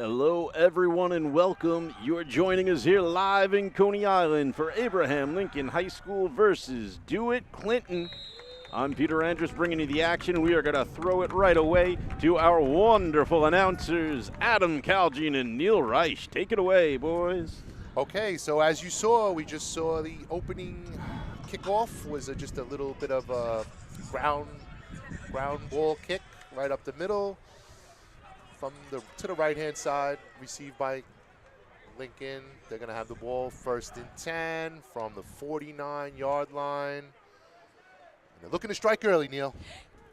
Hello, everyone, and welcome. You're joining us here live in Coney Island for Abraham Lincoln High School versus DeWitt Clinton. I'm Peter Andrus bringing you the action, and we are going to throw it right away to our wonderful announcers, Adam Calgene and Neil Reich. Take it away, boys. Okay, so as you saw, we just saw the opening kickoff was just a little bit of a ground ball kick right up the middle. To the right-hand side, received by Lincoln. They're going to have the ball 1st and 10 from the 49-yard line. And they're looking to strike early, Neil.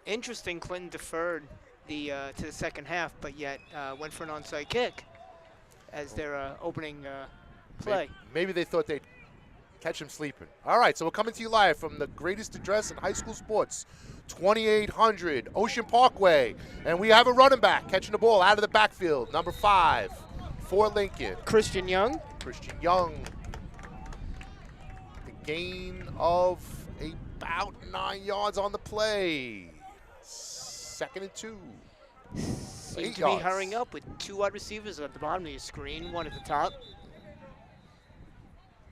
Interesting, Clinton deferred to the second half, but yet went for an onside kick as their opening play. Maybe they thought they'd catch him sleeping. All right, so we're coming to you live from the greatest address in high school sports, 2800 Ocean Parkway. And we have a running back catching the ball out of the backfield, number 5 for Lincoln. Christian Young. The gain of about 9 yards on the play. 2nd and 2. Seems to be hurrying up with 2 wide receivers at the bottom of your screen, 1 at the top.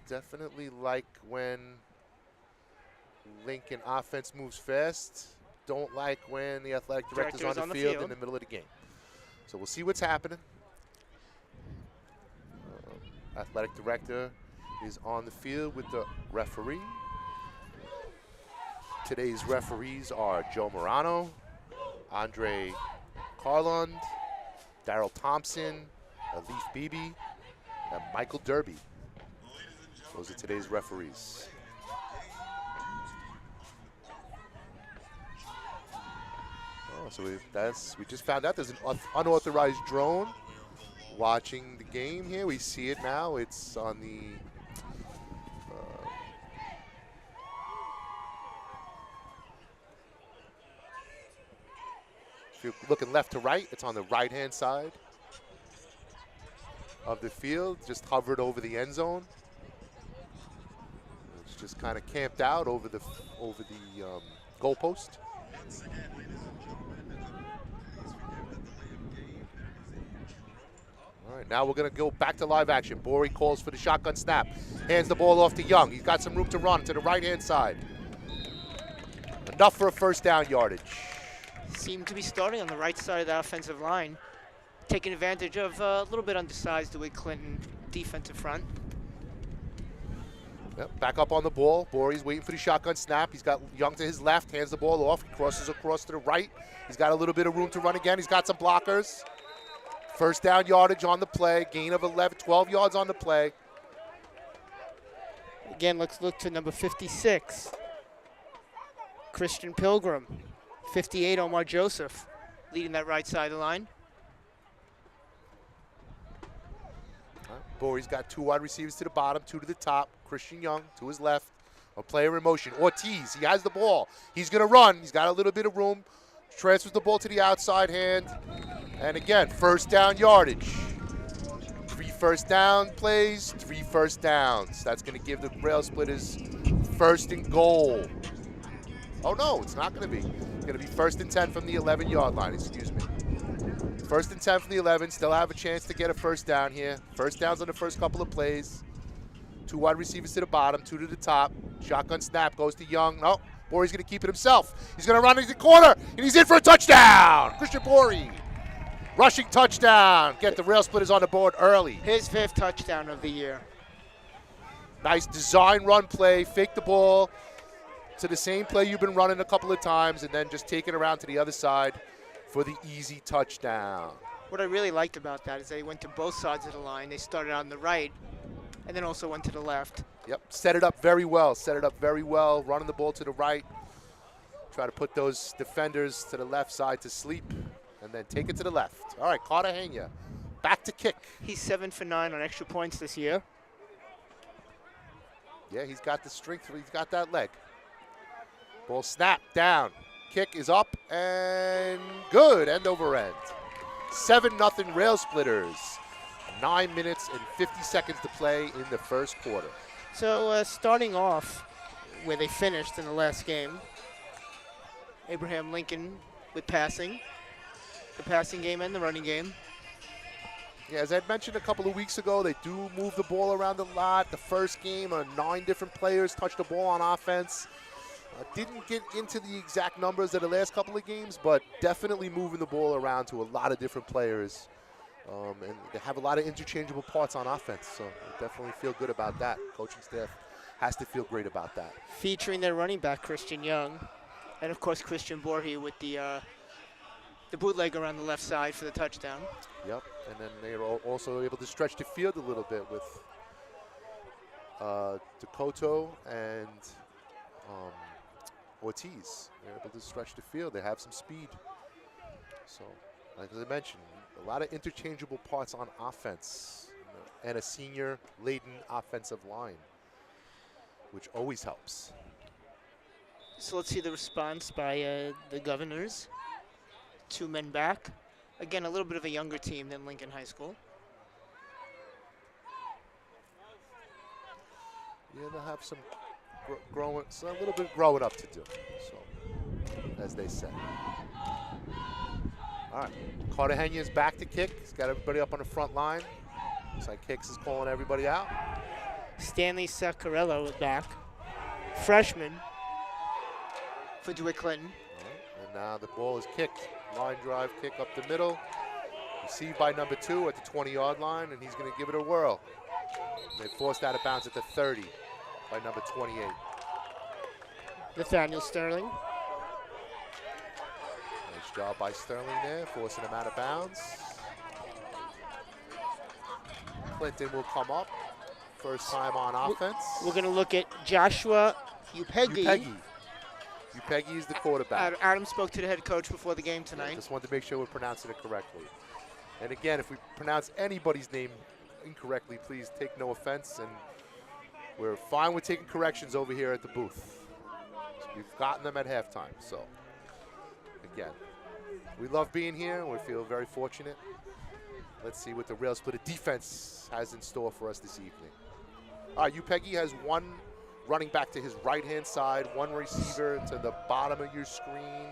Definitely like when Lincoln offense moves fast. Don't like when the athletic director's on the field in the middle of the game. So we'll see what's happening. Athletic director is on the field with the referee. Today's referees are Joe Morano, Andre Carlund, Daryl Thompson, Alif Bibi, and Michael Derby. Those are today's referees. Oh, so we just found out there's an unauthorized drone watching the game here. We see it now. It's on the if you're looking left to right, it's on the right-hand side of the field, just hovered over the end zone. It's just kind of camped out over the goalpost. All right, now we're going to go back to live action. Borey calls for the shotgun snap. Hands the ball off to Young. He's got some room to run to the right-hand side. Enough for a 1st down yardage. Seemed to be starting on the right side of the offensive line, taking advantage of a little bit undersized DeWitt Clinton defensive front. Yep, back up on the ball. Borey's waiting for the shotgun snap. He's got Young to his left, hands the ball off, crosses across to the right. He's got a little bit of room to run again. He's got some blockers. 1st down yardage on the play, gain of 12 yards on the play. Again, let's look to number 56, Christian Pilgrim. 58, Omar Joseph, leading that right side of the line. Borey's got 2 wide receivers to the bottom, 2 to the top. Christian Young to his left. A player in motion. Ortiz, he has the ball. He's going to run. He's got a little bit of room. Transfers the ball to the outside hand. And again, 1st down yardage. 3 1st down plays, 3 1st downs. That's going to give the Railsplitters 1st and goal. Oh, no, it's not going to be. It's going to be 1st and 10 from the 11-yard line, excuse me. 1st and 10 from the 11. Still have a chance to get a 1st down here. 1st downs on the first couple of plays. 2 wide receivers to the bottom, 2 to the top. Shotgun snap goes to Young. No, Borey's going to keep it himself. He's going to run into the corner, and he's in for a touchdown. Christian Borey. Rushing touchdown. Get the Railsplitters on the board early. His 5th touchdown of the year. Nice design run play. Fake the ball to the same play you've been running a couple of times, and then just take it around to the other side for the easy touchdown. What I really liked about that is they went to both sides of the line. They started on the right and then also went to the left. Yep, set it up very well. Running the ball to the right. Try to put those defenders to the left side to sleep, and then take it to the left. All right, Cartagena, back to kick. He's 7 for 9 on extra points this year. Yeah, he's got the strength. He's got that leg. Ball snap down. Kick is up and good. End over end. 7-0 Railsplitters. 9 minutes and 50 seconds to play in the 1st quarter. So starting off where they finished in the last game, Abraham Lincoln with passing, the passing game and the running game. Yeah, as I had mentioned a couple of weeks ago, they do move the ball around a lot. The first game, 9 different players touched the ball on offense. Didn't get into the exact numbers of the last couple of games, but definitely moving the ball around to a lot of different players. And they have a lot of interchangeable parts on offense, so I definitely feel good about that. Coaching staff has to feel great about that. Featuring their running back, Christian Young, and of course Christian Borhe with the bootlegger on the left side for the touchdown. Yep, and then they are also able to stretch the field a little bit with Dakota and Ortiz. They're able to stretch the field. They have some speed. So, like I mentioned, a lot of interchangeable parts on offense and a senior-laden offensive line, which always helps. So let's see the response by the Governors. 2 men back. Again, a little bit of a younger team than Lincoln High School. Yeah, they'll have some a little bit growing up to do, so, as they say. All right, Cartagena's back to kick. He's got everybody up on the front line. Looks like Kicks is calling everybody out. Stanley Saccarello is back. Freshman for DeWitt Clinton. Right, and now the ball is kicked. Line drive kick up the middle. Received by number 2 at the 20-yard line, and he's going to give it a whirl. And they forced out of bounds at the 30 by number 28. Nathaniel Sterling. Nice job by Sterling there, forcing him out of bounds. Clinton will come up. First time on offense. We're going to look at Joshua Upegi. Upegi is the quarterback. Adam spoke to the head coach before the game tonight. Yeah, just wanted to make sure we're pronouncing it correctly. And again, if we pronounce anybody's name incorrectly, please take no offense. And we're fine with taking corrections over here at the booth. We've gotten them at halftime. So, again, we love being here, and we feel very fortunate. Let's see what the Railsplitter defense has in store for us this evening. All right, Upegi has 1 running back to his right-hand side, 1 receiver to the bottom of your screen,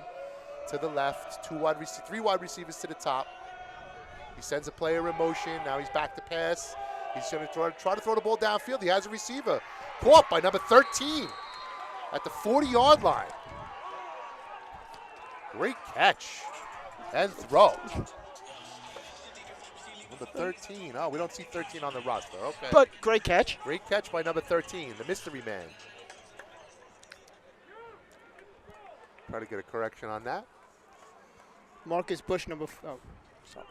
to the left, 3 wide receivers to the top. He sends a player in motion. Now he's back to pass. He's going to try to throw the ball downfield. He has a receiver. Caught by number 13 at the 40-yard line. Great catch and throw. Number 13. Oh, we don't see 13 on the roster. Okay. But great catch. Great catch by number 13, the mystery man. Try to get a correction on that. Marcus Bush, number sorry.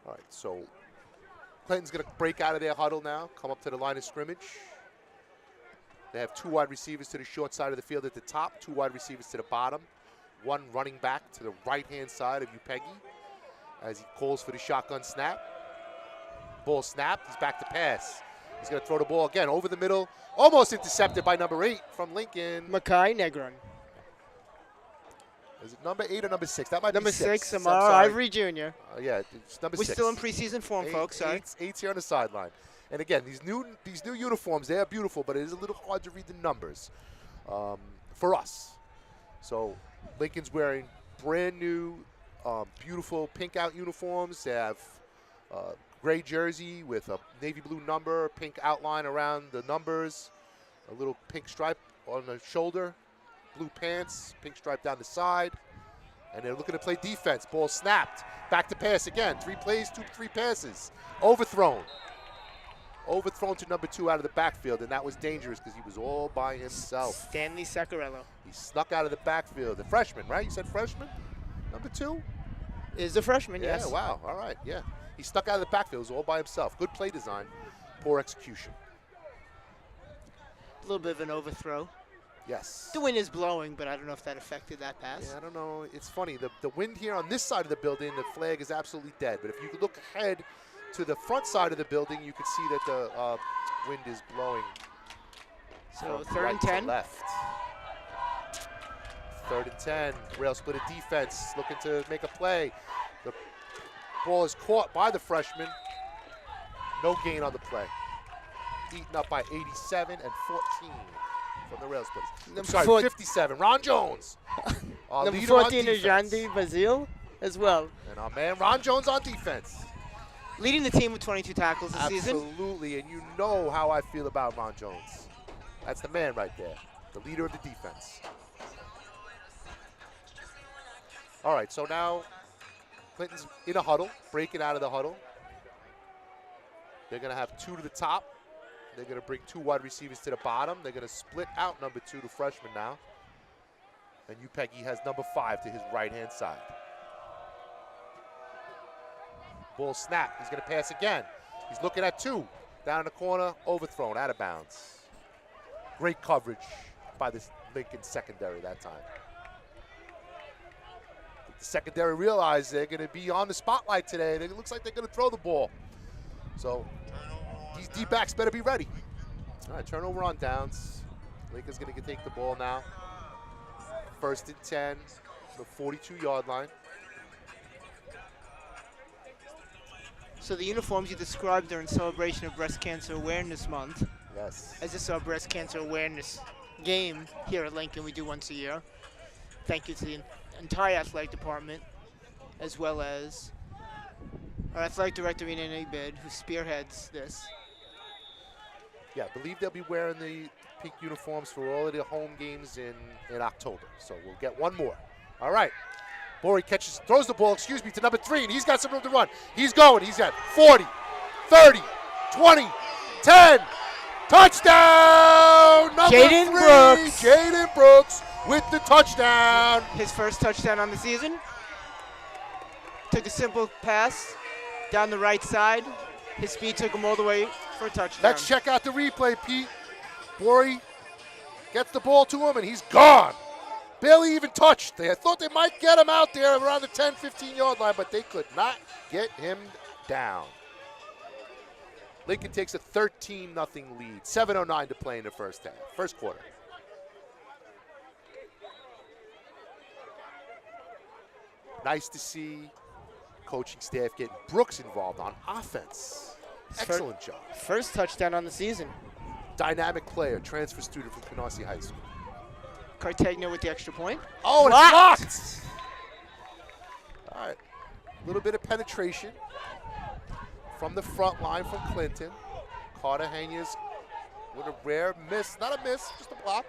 All right, so Clinton's going to break out of their huddle now, come up to the line of scrimmage. They have 2 wide receivers to the short side of the field at the top, 2 wide receivers to the bottom, 1 running back to the right-hand side of Upegi as he calls for the shotgun snap. Ball snapped. He's back to pass. He's going to throw the ball again over the middle, almost intercepted by number 8 from Lincoln. Makai Negron. Is it number 8 or number 6? That might number be 6. Amaro Ivory Jr. Yeah, it's number 6. We're still in preseason form, folks. Sorry. Eight's here on the sideline. And again, these new uniforms, they are beautiful, but it is a little hard to read the numbers for us. So Lincoln's wearing brand new, beautiful pink out uniforms. They have gray jersey with a navy blue number, pink outline around the numbers, a little pink stripe on the shoulder, blue pants, pink stripe down the side. And they're looking to play defense. Ball snapped. Back to pass again. 3 plays, 3 passes. Overthrown. Overthrown to number 2 out of the backfield, and that was dangerous because he was all by himself. Stanley Saccarello. He snuck out of the backfield. The freshman, right? You said freshman? Number 2? Is a freshman, yeah, yes. Yeah, wow. All right, yeah. He stuck out of the backfield. It was all by himself. Good play design, poor execution. A little bit of an overthrow. Yes. The wind is blowing, but I don't know if that affected that pass. Yeah, I don't know. It's funny. The wind here on this side of the building, the flag is absolutely dead. But if you look ahead to the front side of the building, you can see that the wind is blowing. So from 3rd right and to 10. left. 3rd and 10. Railsplitter defense looking to make a play. The ball is caught by the freshman. No gain on the play. Eaten up by 87 and 14 from the Railsplitters. I'm sorry, 57. Ron Jones. Number 14 is Jandy Bazil as well. And our man Ron Jones on defense. Leading the team with 22 tackles this season. Absolutely, and you know how I feel about Ron Jones. That's the man right there, the leader of the defense. All right, so now Clinton's in a huddle, breaking out of the huddle. They're going to have 2 to the top. They're going to bring 2 wide receivers to the bottom. They're going to split out number 2, the freshman now. And Peggy has number 5 to his right-hand side. Ball snap. He's going to pass again. He's looking at 2. Down in the corner, overthrown, out of bounds. Great coverage by this Lincoln secondary that time. The secondary realized they're going to be on the spotlight today. It looks like they're going to throw the ball. So these D-backs better be ready. All right, turnover on downs. Lincoln's going to take the ball now. 1st and 10, the 42-yard line. So the uniforms you described are in celebration of Breast Cancer Awareness Month. Yes. As this is our Breast Cancer Awareness game here at Lincoln, we do once a year. Thank you to the entire athletic department, as well as our athletic director, Rena Abid, who spearheads this. Yeah, I believe they'll be wearing the pink uniforms for all of the home games in October. So we'll get one more. All right. Borey throws the ball, to number 3, and he's got some room to run. He's going. He's at 40, 30, 20, 10. Touchdown! Number 3, Jaden Brooks with the touchdown. His first touchdown on the season. Took a simple pass down the right side. His speed took him all the way for a touchdown. Let's check out the replay, Pete. Borey gets the ball to him, and he's gone. Barely even touched. They thought they might get him out there around the 10, 15-yard line, but they could not get him down. Lincoln takes a 13-0 lead. 7:09 to play in the first quarter. Nice to see coaching staff getting Brooks involved on offense. Excellent job. First touchdown on the season. Dynamic player, transfer student from Canarsie High School. Cartegna with the extra point. Oh, and it's blocked. All right, a little bit of penetration from the front line from Clinton. Cartagena's with a rare miss, not a miss, just a block.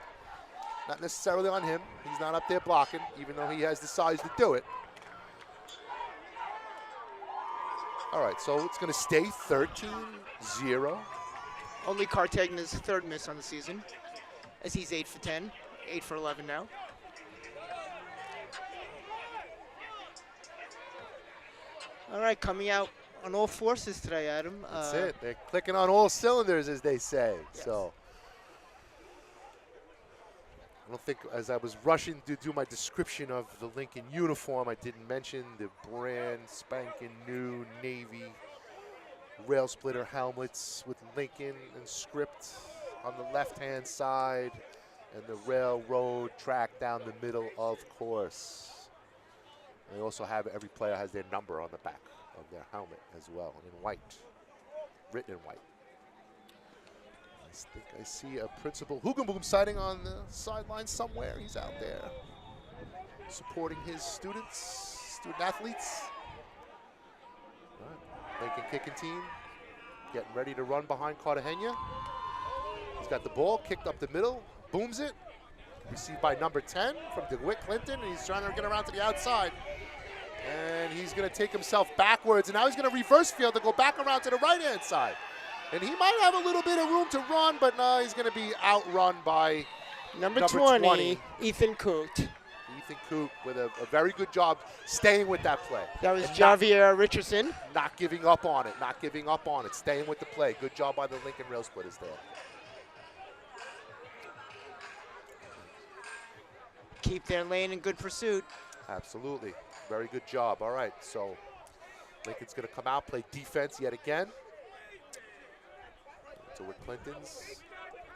Not necessarily on him. He's not up there blocking, even though he has the size to do it. All right, so it's going to stay 13-0. Only Cartegna's 3rd miss on the season, as he's 8 for 10, 8 for 11 now. All right, coming out on all forces today, Adam. That's it. They're clicking on all cylinders, as they say. Yes. So I don't think, as I was rushing to do my description of the Lincoln uniform, I didn't mention the brand spanking new Navy Railsplitter helmets with Lincoln and script on the left-hand side and the railroad track down the middle, of course. They also have, every player has their number on the back of their helmet as well, and in white, written in white. I think I see a Principal Hugenboom sighting on the sideline somewhere. He's out there supporting his student athletes. All right. Lincoln kicking team getting ready to run behind Cartagena. He's got the ball kicked up the middle, booms it, received by number 10 from DeWitt Clinton, and he's trying to get around to the outside. And he's going to take himself backwards, and now he's going to reverse field to go back around to the right-hand side. And he might have a little bit of room to run, but no, he's going to be outrun by number 20, Ethan Coote. Ethan Coote with a very good job staying with that play. That was Javier Richardson. Not giving up on it, staying with the play. Good job by the Lincoln Railsplitters there. Keep their lane in good pursuit. Absolutely. Very good job. All right, so Lincoln's going to come out, play defense yet again. So with Clinton's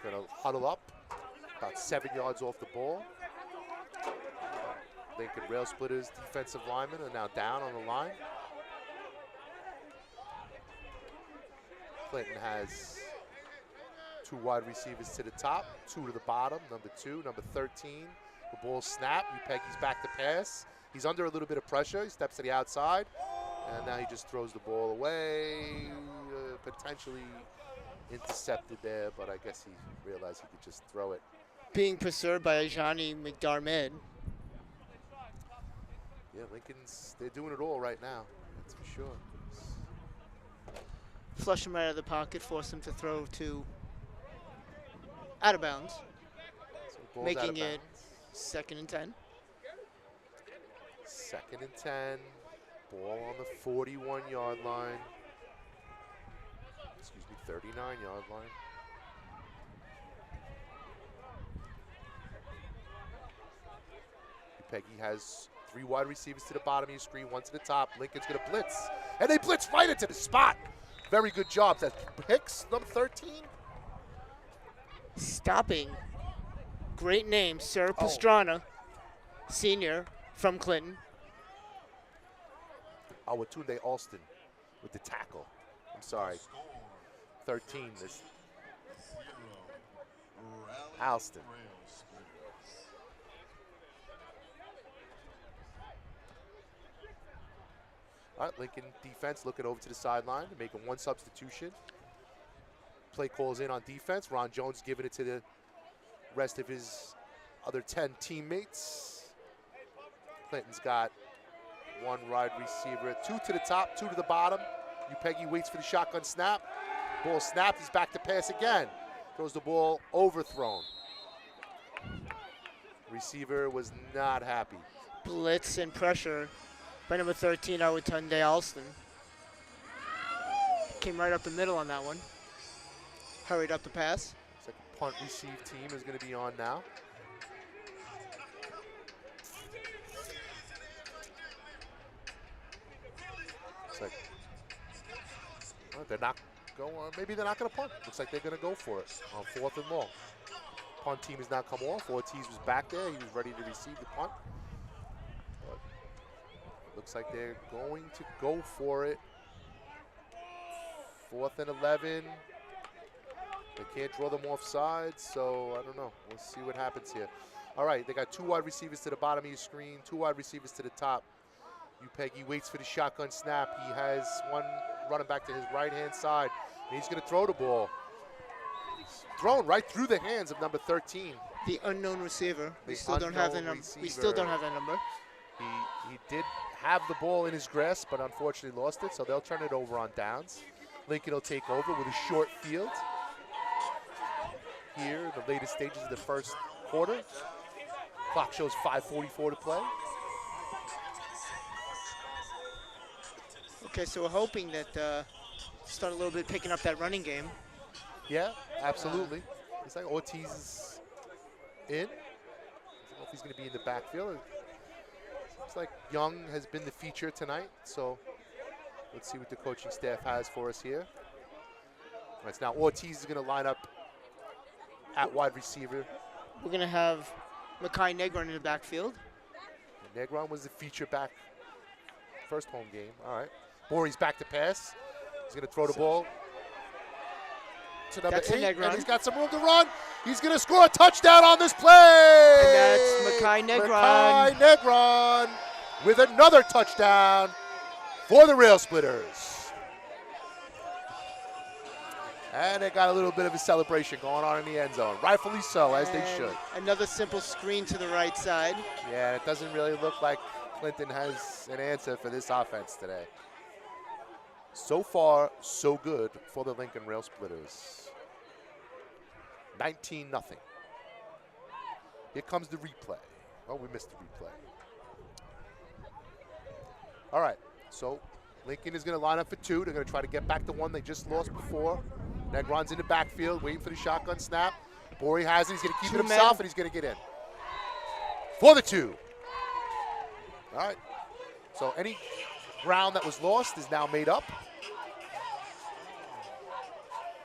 going to huddle up about 7 yards off the ball. Lincoln Railsplitters defensive linemen are now down on the line. Clinton has 2 wide receivers to the top, 2 to the bottom, number 2, number 13. The ball snap, Upeghi's back to pass. He's under a little bit of pressure. He steps to the outside, And now he just throws the ball away, potentially intercepted there, but I guess he realized he could just throw it. Being pursued by Ajani McDarmid. Yeah, Lincoln's, they're doing it all right now, that's for sure. Flush him right out of the pocket, force him to throw to out of bounds, So ball's out of making it bounds. 2nd and 10. 2nd and 10, ball on the 41-yard line. Excuse me, 39-yard line. Peggy has 3 wide receivers to the bottom of your screen, 1 to the top. Lincoln's going to blitz, and they blitz right into the spot. Very good job. That's Hicks, number 13. Stopping. Great name, Sir Pastrana, senior from Clinton. Awatunde Alston with the tackle. I'm sorry. 13 is Alston. All right, Lincoln defense looking over to the sideline, making 1 substitution. Play calls in on defense. Ron Jones giving it to the rest of his other 10 teammates. Clinton's got 1 wide receiver, 2 to the top, 2 to the bottom. Upegi waits for the shotgun snap. Ball snapped, he's back to pass again. Throws the ball overthrown. Receiver was not happy. Blitz and pressure by number 13, Awatunde Alston. Came right up the middle on that one. Hurried up the pass. Looks like a punt receive team is going to be on now. Looks like they're not going. Maybe they're not going to punt. Looks like they're going to go for it on 4th and long. Punt team has now come off. Ortiz was back there. He was ready to receive the punt. But looks like they're going to go for it. 4th and 11. They can't draw them off sides, so I don't know. We'll see what happens here. All right, they got 2 wide receivers to the bottom of your screen, 2 wide receivers to the top. Upegi waits for the shotgun snap. He has 1 running back to his right-hand side, and he's going to throw the ball. It's thrown right through the hands of number 13. The unknown receiver. We The still don't have the number. We still don't have that number. He did have the ball in his grasp, but unfortunately lost it, so they'll turn it over on downs. Lincoln will take over with a short field. Here in the latest stages of the first quarter. Clock shows 5:44 to play. Okay, so we're hoping that start a little bit picking up that running game. Yeah, absolutely. It's like Ortiz is in. I don't know if he's going to be in the backfield. Seems like Young has been the feature tonight, so let's see what the coaching staff has for us here. All right, so now Ortiz is going to line up at wide receiver. We're going to have Makai Negron in the backfield. And Negron was the feature back first home game. All right. Borey's back to pass. He's going to throw the ball to number 8, and he's got some room to run. He's going to score a touchdown on this play. And that's Makai Negron. Makai Negron with another touchdown for the Railsplitters. And they got a little bit of a celebration going on in the end zone. Rightfully so, as they should. Another simple screen to the right side. Yeah, it doesn't really look like Clinton has an answer for this offense today. So far, so good for the Lincoln Railsplitters. 19-0. Here comes the replay. Oh, we missed the replay. All right, so Lincoln is going to line up for 2. They're going to try to get back the one they just lost before. Negron's in the backfield, waiting for the shotgun snap. Borey has it. He's going to keep it himself, and he's going to get in. For the 2. All right. So any ground that was lost is now made up.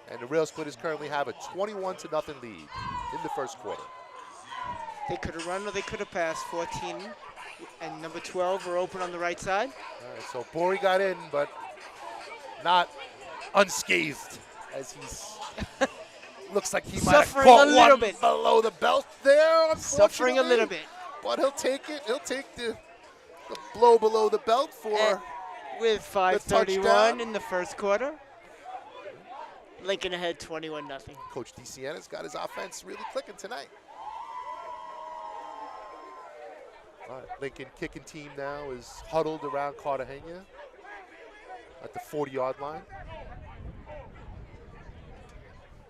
And the Railsplitters currently have a 21-0 lead in the first quarter. They could have run or they could have passed. 14 and number 12 are open on the right side. All right, so Borey got in, but not unscathed, as he's looks like he might have caught one below the belt there, unfortunately. Suffering a little bit. But he'll take it. He'll take the blow below the belt for With touchdown. 5:31 in the first quarter. Lincoln ahead 21-0. Coach DeCienna's got his offense really clicking tonight. All right, Lincoln kicking team now is huddled around Cartagena at the 40-yard line.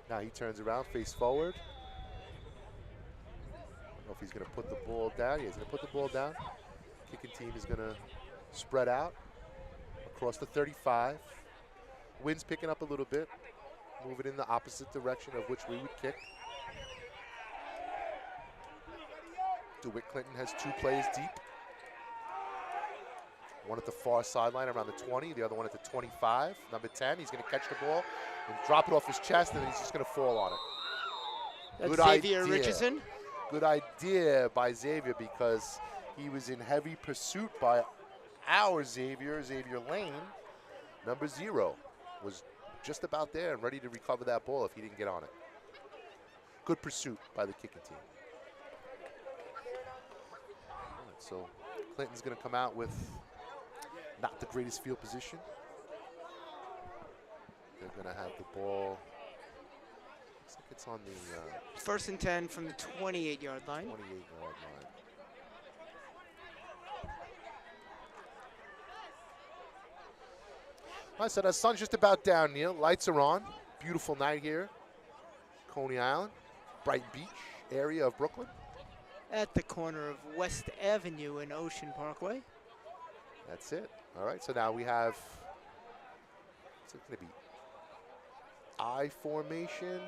Now he turns around, face forward. I don't know if he's going to put the ball down. Yeah, he's going to put the ball down. Kicking team is going to spread out across the 35. Wind's picking up a little bit, moving in the opposite direction of which we would kick. DeWitt Clinton has 2 plays deep. One at the far sideline around the 20, the other one at the 25. Number 10, he's going to catch the ball and drop it off his chest, and then he's just going to fall on it. That's Good Xavier idea. Richardson. Good idea by Xavier, because he was in heavy pursuit by our Xavier Lane. Number 0 was just about there and ready to recover that ball if he didn't get on it. Good pursuit by the kicking team. All right, so Clinton's going to come out with not the greatest field position. They're going to have the ball. Looks like it's on the 1st and 10 from the 28-yard line. 28-yard line. All right, so the sun's just about down, Neil. Lights are on. Beautiful night here. Coney Island, Brighton Beach area of Brooklyn. At the corner of West Avenue and Ocean Parkway. That's it. All right, so now we have, what's it going to be? I formation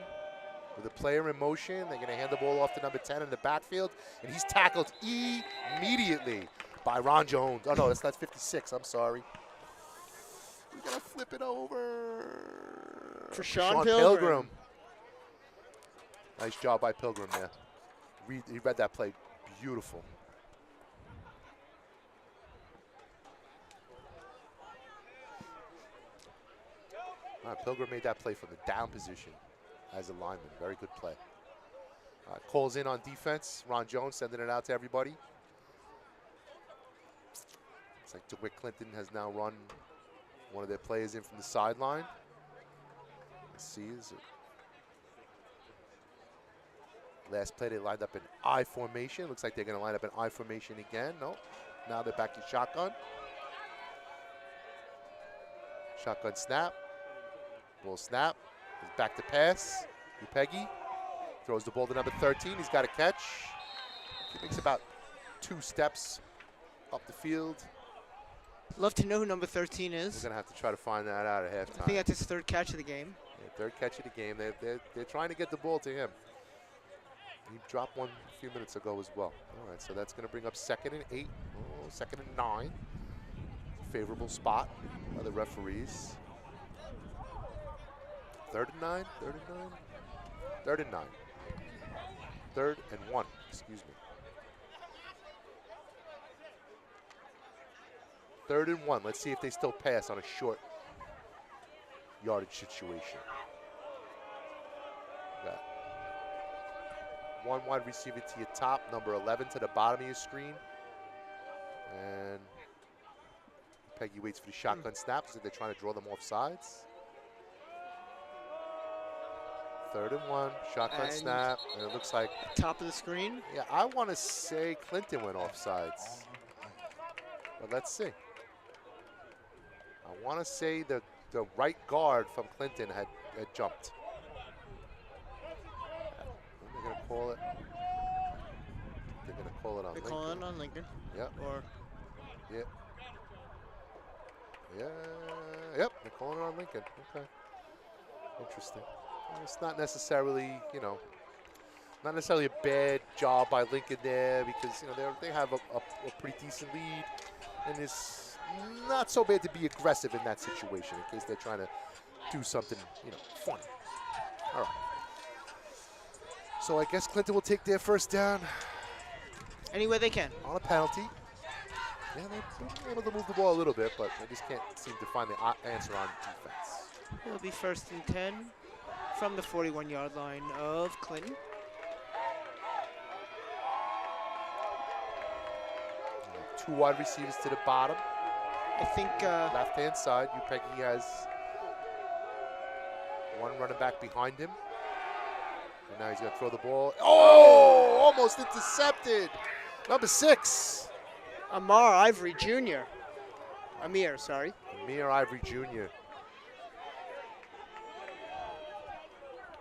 with a player in motion. They're going to hand the ball off to number 10 in the backfield, and he's tackled immediately by Ron Jones. Oh, no, that's 56. I'm sorry. We're going to flip it over. For Sean Pilgrim. Nice job by Pilgrim there. He read that play beautiful. Pilgrim made that play from the down position as a lineman. Very good play. Calls in on defense. Ron Jones sending it out to everybody. Looks like DeWitt Clinton has now run one of their players in from the sideline. Let's see, is it last play they lined up in I formation. Looks like they're going to line up in I formation again. Nope. Now they're back to shotgun. Shotgun snap. Ball snap. He's back to pass. Upegi throws the ball to number 13. He's got a catch. He makes about 2 steps up the field. Love to know who number 13 is. We're going to have to try to find that out at halftime. I think that's his 3rd catch of the game. Yeah, 3rd catch of the game. They're trying to get the ball to him. He dropped one a few minutes ago as well. All right, so that's going to bring up 2nd and 8. Oh, 2nd and 9. Favorable spot by the referees. 3rd and 9. 3rd and 9. 3rd and 9. 3rd and 1. Excuse me. 3rd and 1. Let's see if they still pass on a short yardage situation. Got 1 wide receiver to your top, number 11 to the bottom of your screen. And Peggy waits for the shotgun snap, so they're trying to draw them off sides. 3rd and 1, shotgun And snap, and it looks like, top of the screen. yeah, I want to say Clinton went off sides. But let's see. I want to say the right guard from Clinton had jumped. They're going to call it. They're going to call it on They're Lincoln. calling on Lincoln. Yep. Or Yep. Yeah. Yep. They're calling it on Lincoln. Okay. Interesting. Well, it's not necessarily, not necessarily a bad job by Lincoln there, because they have a pretty decent lead, and it's not so bad to be aggressive in that situation in case they're trying to do something, funny. All right. So I guess Clinton will take their first down any way they can. on a penalty. Yeah, they're able to move the ball a little bit, but they just can't seem to find the answer on defense. It'll be 1st and 10 from the 41-yard line of Clinton. Two wide receivers to the bottom. I think Left-hand side, Upegi has one running back behind him. And now he's going to throw the ball. Oh, almost intercepted. Number 6. Amir Ivory Jr. Amir, sorry. Amir Ivory Jr.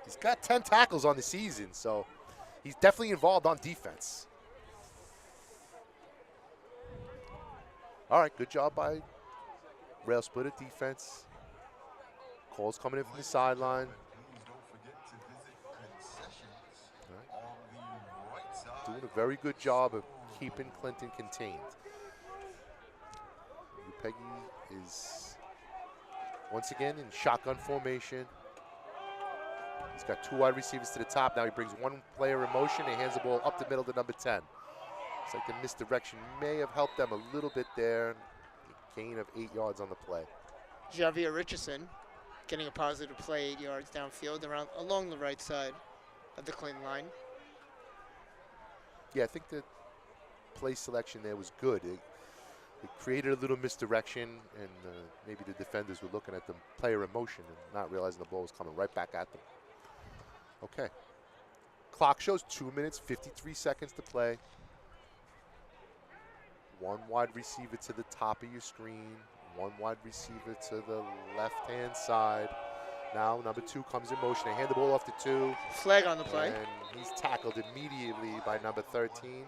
He's got 10 tackles on the season, so he's definitely involved on defense. All right, good job by Railsplitter defense. Cole's coming in from the sideline. Right. Doing a very good job of keeping Clinton contained. Upegi is once again in shotgun formation. He's got 2 wide receivers to the top. Now he brings 1 player in motion and hands the ball up the middle to number 10. It's like the misdirection may have helped them a little bit there. A gain of 8 yards on the play. Javier Richardson getting a positive play 8 yards downfield along the right side of the Clinton line. Yeah, I think the play selection there was good. It created a little misdirection, and maybe the defenders were looking at the player in motion and not realizing the ball was coming right back at them. Okay. Clock shows 2 minutes, 53 seconds to play. 1 wide receiver to the top of your screen. 1 wide receiver to the left-hand side. Now number 2 comes in motion. They hand the ball off to 2. Flag on the play. And he's tackled immediately by number 13.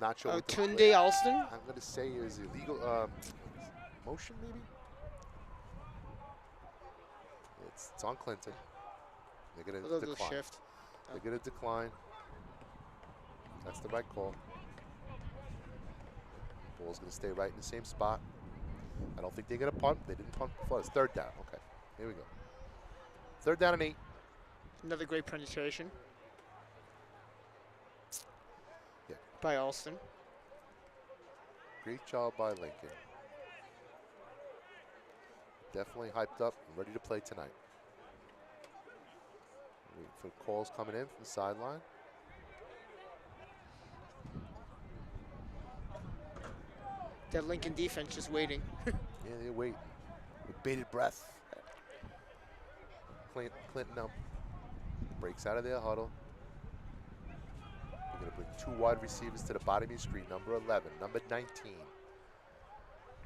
Not sure. Oh, Tunde Alston. I'm going to say is illegal motion, maybe? It's on Clinton. They're going to decline. Shift. They're going to decline. That's the right call. Ball's going to stay right in the same spot. I don't think they're going to punt. They didn't punt before. It's 3rd down. Okay, here we go. 3rd down and 8. Another great penetration. Yeah. By Alston. Great job by Lincoln. Definitely hyped up and ready to play tonight. Waiting for calls coming in from the sideline. That Lincoln defense just waiting. Yeah, they're waiting with bated breath. Clinton now breaks out of their huddle. They're going to bring 2 wide receivers to the bottom of your screen. Number 11, number 19,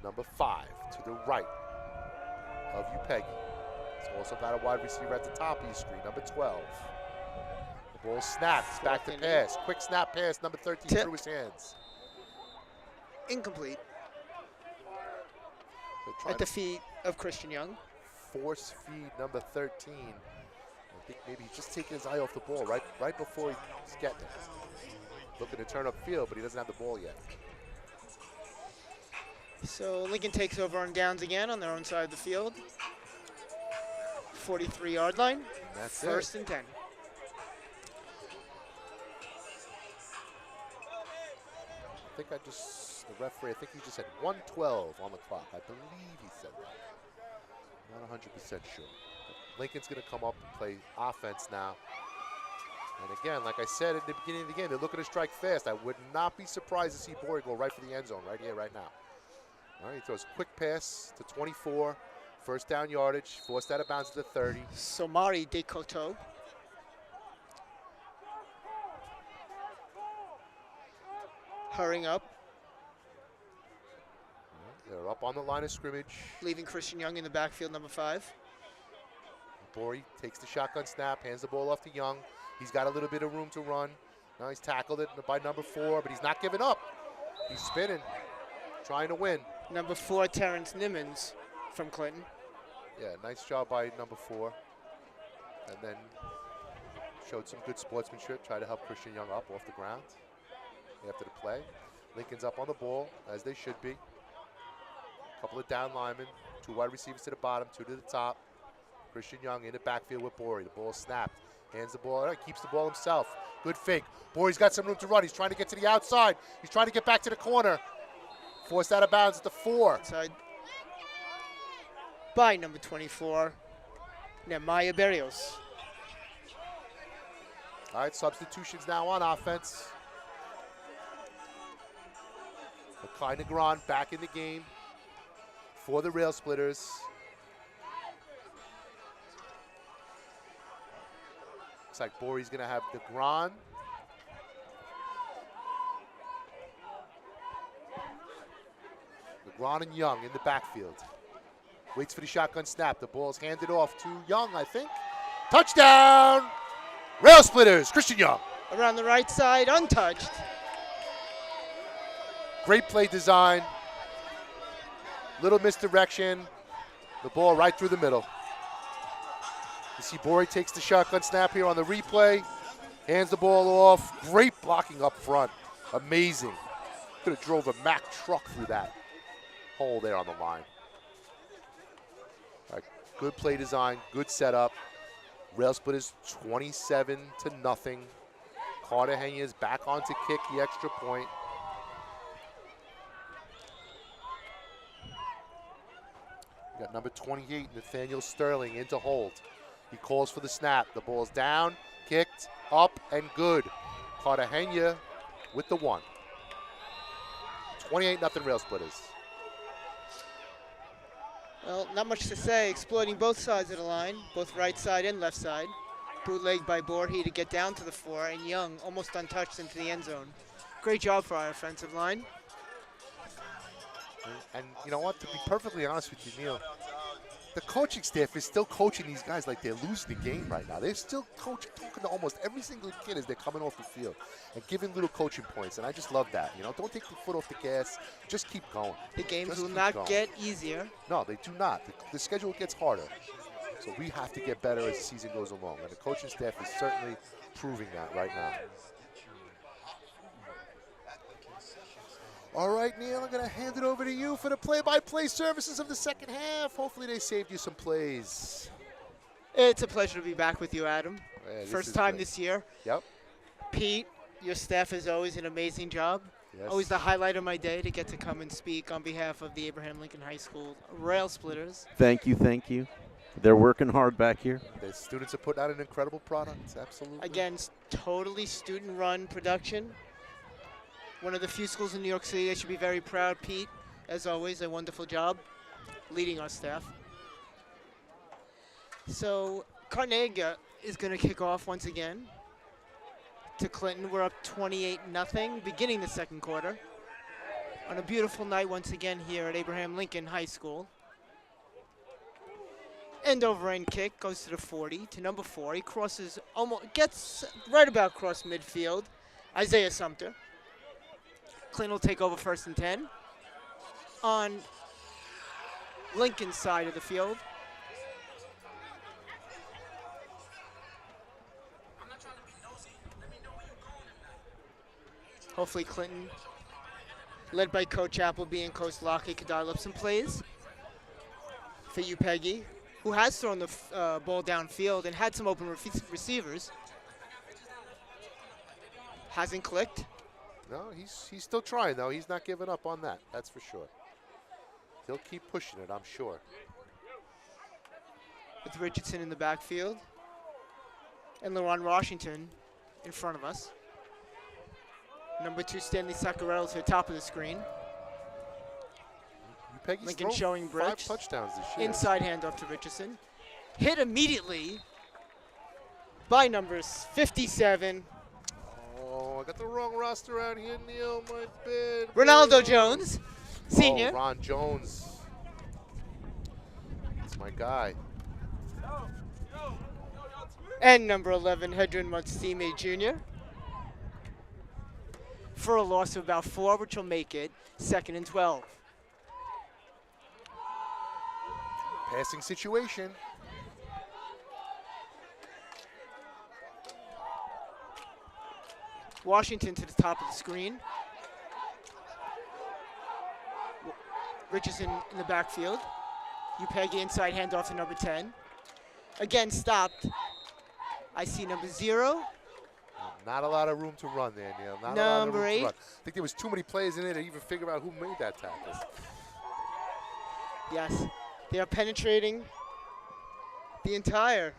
number 5 to the right of Upegi. It's also got a wide receiver at the top of your screen, number 12. The ball snaps, back to pass. Quick snap pass, number 13 through his hands. Incomplete. At the feet of Christian Young. Force feed number 13. I think maybe he's just taking his eye off the ball right before he's getting it. Looking to turn upfield, but he doesn't have the ball yet. So Lincoln takes over on downs again on their own side of the field. 43-yard line. That's First and 10. I think the referee, I think he just said 1:12 on the clock. I believe he said that. Not 100% sure. But Lincoln's going to come up and play offense now. And again, like I said at the beginning of the game, they're looking to strike fast. I would not be surprised to see Bory go right for the end zone right here, right now. All right, he throws a quick pass to 24. First down yardage, forced out of bounds to the 30. Somari Dekoto. Hurrying up. They're up on the line of scrimmage. Leaving Christian Young in the backfield, number 5. Bory takes the shotgun snap, hands the ball off to Young. He's got a little bit of room to run. Now he's tackled it by number 4, but he's not giving up. He's spinning, trying to win. Number 4, Terrence Nimmons from Clinton. Yeah, nice job by number 4. And then showed some good sportsmanship, tried to help Christian Young up off the ground after the play. Lincoln's up on the ball, as they should be. Couple of down linemen, 2 wide receivers to the bottom, 2 to the top. Christian Young in the backfield with Bory. The ball is snapped. Hands the ball out, keeps the ball himself. Good fake. Bory's got some room to run. He's trying to get to the outside. He's trying to get back to the corner. Forced out of bounds at the 4. Outside by number 24, Nehemiah Berrios. All right, substitutions now on offense. Kai Negron back in the game for the Railsplitters. Looks like Bori's going to have Negron. Negron and Young in the backfield. Waits for the shotgun snap. The ball's handed off to Young, I think. Touchdown! Railsplitters, Christian Young. Around the right side, untouched. Great play design. Little misdirection. The ball right through the middle. You see Bori takes the shotgun snap here on the replay. Hands the ball off. Great blocking up front. Amazing. Could have drove a Mack truck through that hole there on the line. All right, good play design, good setup. Railsplitters 27-0. Cartagena is back on to kick the extra point. We got number 28, Nathaniel Sterling, into hold. He calls for the snap. The ball's down, kicked, up, and good. Cartagena with the 1. 28-0 Railsplitters. Well, not much to say. Exploiting both sides of the line, both right side and left side. Bootleg by Borhe to get down to the 4, and Young almost untouched into the end zone. Great job for our offensive line. And you know what? To be perfectly honest with you, Neil, the coaching staff is still coaching these guys like they're losing the game right now. They're still talking to almost every single kid as they're coming off the field and giving little coaching points. And I just love that. You know, don't take the foot off the gas. Just keep going. The games Just will keep not going. get easier. No, they do not. The schedule gets harder. So we have to get better as the season goes along. And the coaching staff is certainly proving that right now. All right, Neil, I'm going to hand it over to you for the play-by-play services of the second half. Hopefully they saved you some plays. It's a pleasure to be back with you, Adam. Yeah, First time great. this year. Yep. Pete, your staff is always an amazing job. Yes. Always the highlight of my day to get to come and speak on behalf of the Abraham Lincoln High School Railsplitters. Thank you, thank you. They're working hard back here. The students are putting out an incredible product, absolutely. Again, totally student-run production. One of the few schools in New York City. I should be very proud. Pete, as always, a wonderful job leading our staff. So Carnegie is going to kick off once again to Clinton. We're up 28-0, beginning the second quarter. On a beautiful night once again here at Abraham Lincoln High School. End over end kick goes to the 40 to number 4. He crosses, gets right about across midfield. Isaiah Sumter. Clinton will take over 1st and 10 on Lincoln's side of the field. Hopefully Clinton, led by Coach Appleby and Coach Lockett, could dial up some plays for you, Peggy, who has thrown the ball downfield and had some open receivers. Hasn't clicked. No, he's still trying, though. He's not giving up on that, that's for sure. He'll keep pushing it, I'm sure. With Richardson in the backfield and LaRon Washington in front of us. Number 2, Stanley Saccarello to the top of the screen. Peggy's Lincoln thrown showing 5 bridge. touchdowns this year. Inside handoff to Richardson. Hit immediately by numbers 57. Oh, I got the wrong roster out here, Neil. My bad. Ronaldo Jones, senior. Oh, Ron Jones. That's my guy. And number 11, Hedron Mutsime Jr. For a loss of about 4, which will make it 2nd and 12. Passing situation. Washington to the top of the screen. Richardson in the backfield. Upegi inside handoff to number 10. Again stopped. I see number 0. Not a lot of room to run there, Neil. Not a lot of Number room 8. to run. I think there was too many players in there to even figure out who made that tackle. Yes, they are penetrating the entire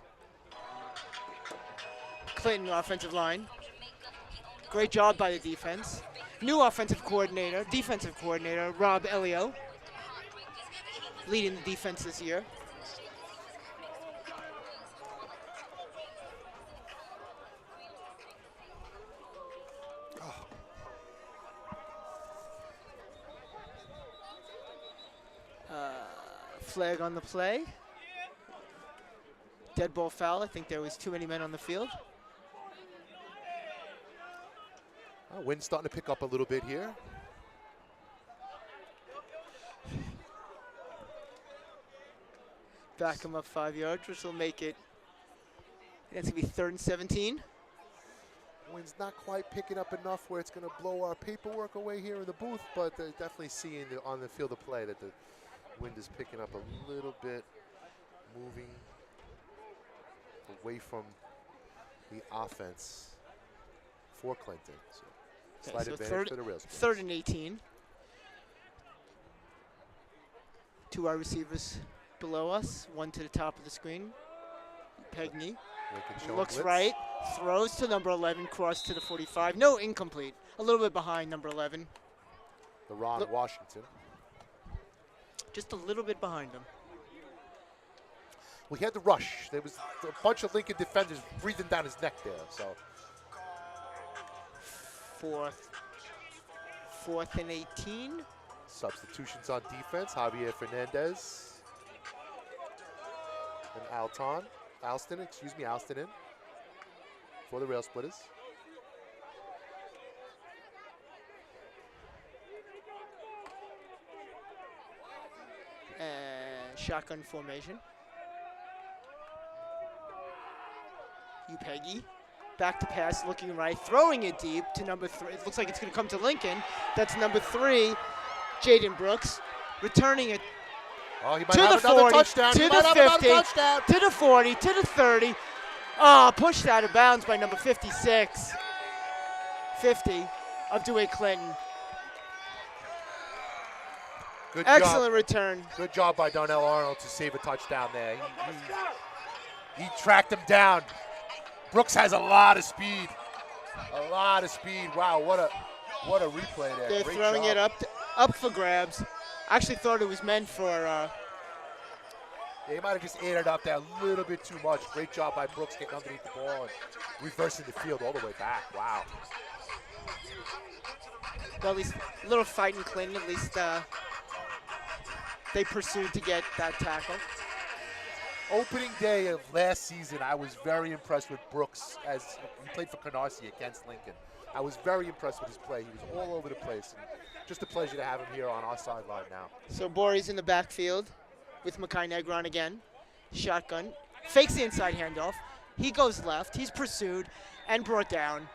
Clinton offensive line. Great job by the defense. New defensive coordinator, Rob Elio, leading the defense this year. Flag on the play. Dead ball foul. I think there was too many men on the field. Wind's starting to pick up a little bit here. Back him up 5 yards, which will make it. It's going to be 3rd and 17. Wind's not quite picking up enough where it's going to blow our paperwork away here in the booth, but definitely seeing on the field of play that the wind is picking up a little bit, moving away from the offense for Clinton. So slight advantage for the Railsplitters. 3rd and 18. 2 wide receivers below us, 1 to the top of the screen. Pegney looks right, throws to number 11, cross to the 45. No, incomplete. A little bit behind number 11. LaRon Washington. Just a little bit behind him. We had the rush. There was a bunch of Lincoln defenders breathing down his neck there. So 4th and 18. Substitutions on defense. Javier Fernandez and Alston in for the Railsplitters. And shotgun formation. Upegi, back to pass, looking right, throwing it deep to number 3. It looks like it's going to come to Lincoln. That's number 3, Jaden Brooks, returning it Oh, he might to have the another 40, touchdown. to He the might have another 50, touchdown. to the 40, to the 30. Oh, pushed out of bounds by number 56. 50 of DeWitt Clinton. Good Excellent job. return. Good job by Darnell Arnold to save a touchdown there. He tracked him down. Brooks has a lot of speed. A lot of speed. Wow, what a replay there. They're Great throwing job. it up for grabs. I actually thought it was meant for. Yeah, he might have just ate it up there a little bit too much. Great job by Brooks getting underneath the ball and reversing the field all the way back. Wow. Well, at least a little fight in Clinton. At least they pursued to get that tackle. Opening day of last season, I was very impressed with Brooks as he played for Canarsie against Lincoln. I was very impressed with his play. He was all over the place. And just a pleasure to have him here on our sideline now. So Borey's in the backfield with Makai Negron again. Shotgun. Fakes the inside handoff. He goes left. He's pursued and brought down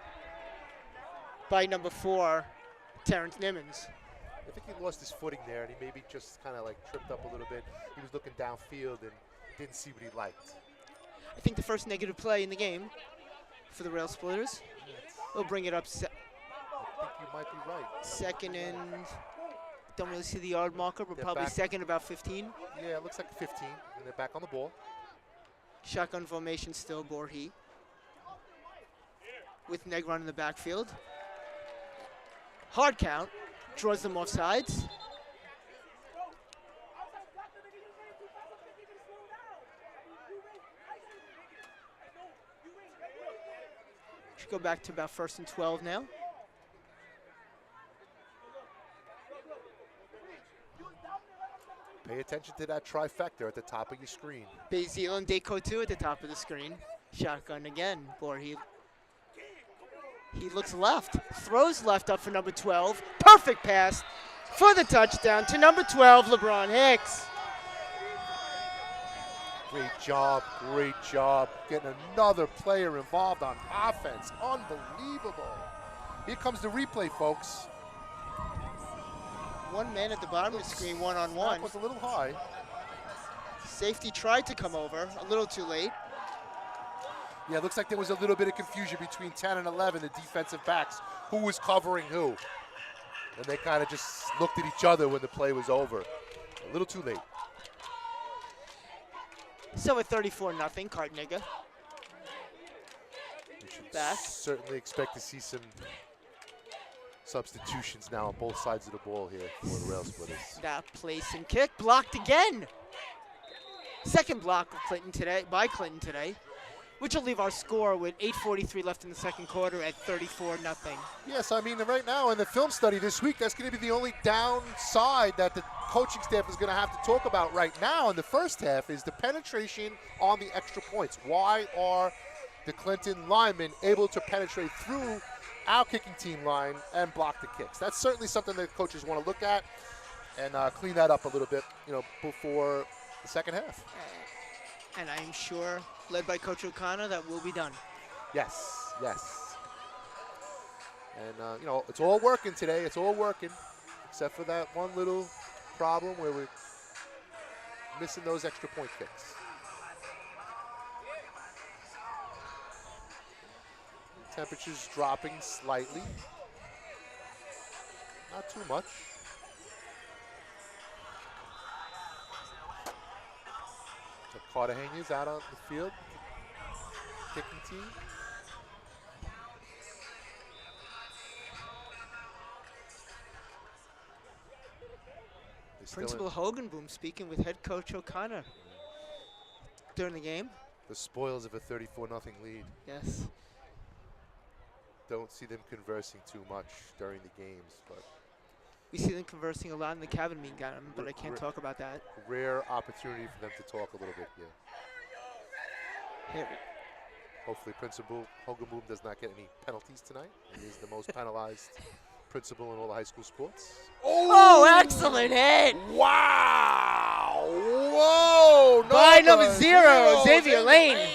by number 4, Terrence Nimmons. I think he lost his footing there, and he maybe just kind of like tripped up a little bit. He was looking downfield and didn't see what he liked. I think the first negative play in the game for the Railsplitters. They'll bring it up. I think you might be right. 2nd and, don't really see the yard marker, but They're probably back. 2nd, about 15. Yeah, it looks like 15, and they're back on the ball. Shotgun formation still, Borhe. With Negron in the backfield. Hard count, draws them off sides. Should go back to about 1st and 12 now. Pay attention to that trifecta at the top of your screen. Bay Zealand, Deco 2 at the top of the screen. Shotgun again, Borhe. He looks left, throws left up for number 12. Perfect pass for the touchdown to number 12, LeBron Hicks. Great job getting another player involved on offense. Unbelievable. Here comes the replay, folks. One man at the bottom of the screen, Snap one-on-one. was a little high. Safety tried to come over, a little too late. Yeah, it looks like there was a little bit of confusion between 10 and 11, the defensive backs, who was covering who. And they kind of just looked at each other when the play was over. A little too late. So at 34-0, Cartnigga. We should Back. certainly expect to see some Substitutions now on both sides of the ball here for the Railsplitters. That place and kick blocked again. Second block of Clinton today, by Clinton today, which will leave our score with 8:43 left in the second quarter at 34-0. Yes, I mean, right now in the film study this week, that's going to be the only downside that the coaching staff is going to have to talk about right now in the first half is the penetration on the extra points. Why are the Clinton linemen able to penetrate through our kicking team line and block the kicks? That's certainly something that coaches want to look at and clean that up a little bit, before the second half. And I'm sure, led by Coach O'Connor, that will be done. Yes, yes. And, it's all working today. It's all working, except for that one little problem where we're missing those extra point kicks. Temperatures dropping slightly. Not too much. The Cartagenas out on the field. Kicking team. Principal Hogenboom speaking with head coach O'Connor during the game. The spoils of a 34-0 lead. Yes. Don't see them conversing too much during the games, but we see them conversing a lot in the cabin meeting, but I can't talk about that. Rare opportunity for them to talk a little bit here. Hopefully Principal Hogenboom does not get any penalties tonight. He is the most penalized principal in all the high school sports. Oh, excellent hit! Wow! Whoa! By number 0, Xavier Lane.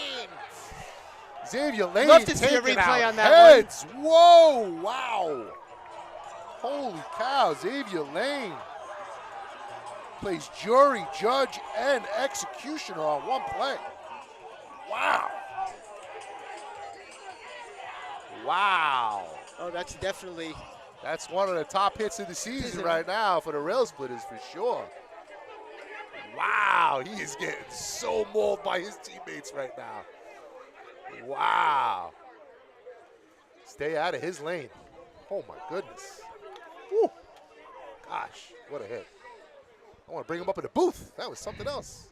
Xavier Lane Love to see a taking replay out on that heads. Whoa! Wow! Holy cow! Xavier Lane plays jury, judge, and executioner on one play. Wow! Wow! Oh, that's definitely. That's one of the top hits of the season right now for the Railsplitters for sure. Wow, he is getting so mauled by his teammates right now. Wow. Stay out of his lane. Oh my goodness. Woo. Gosh, what a hit. I want to bring him up in the booth. That was something else.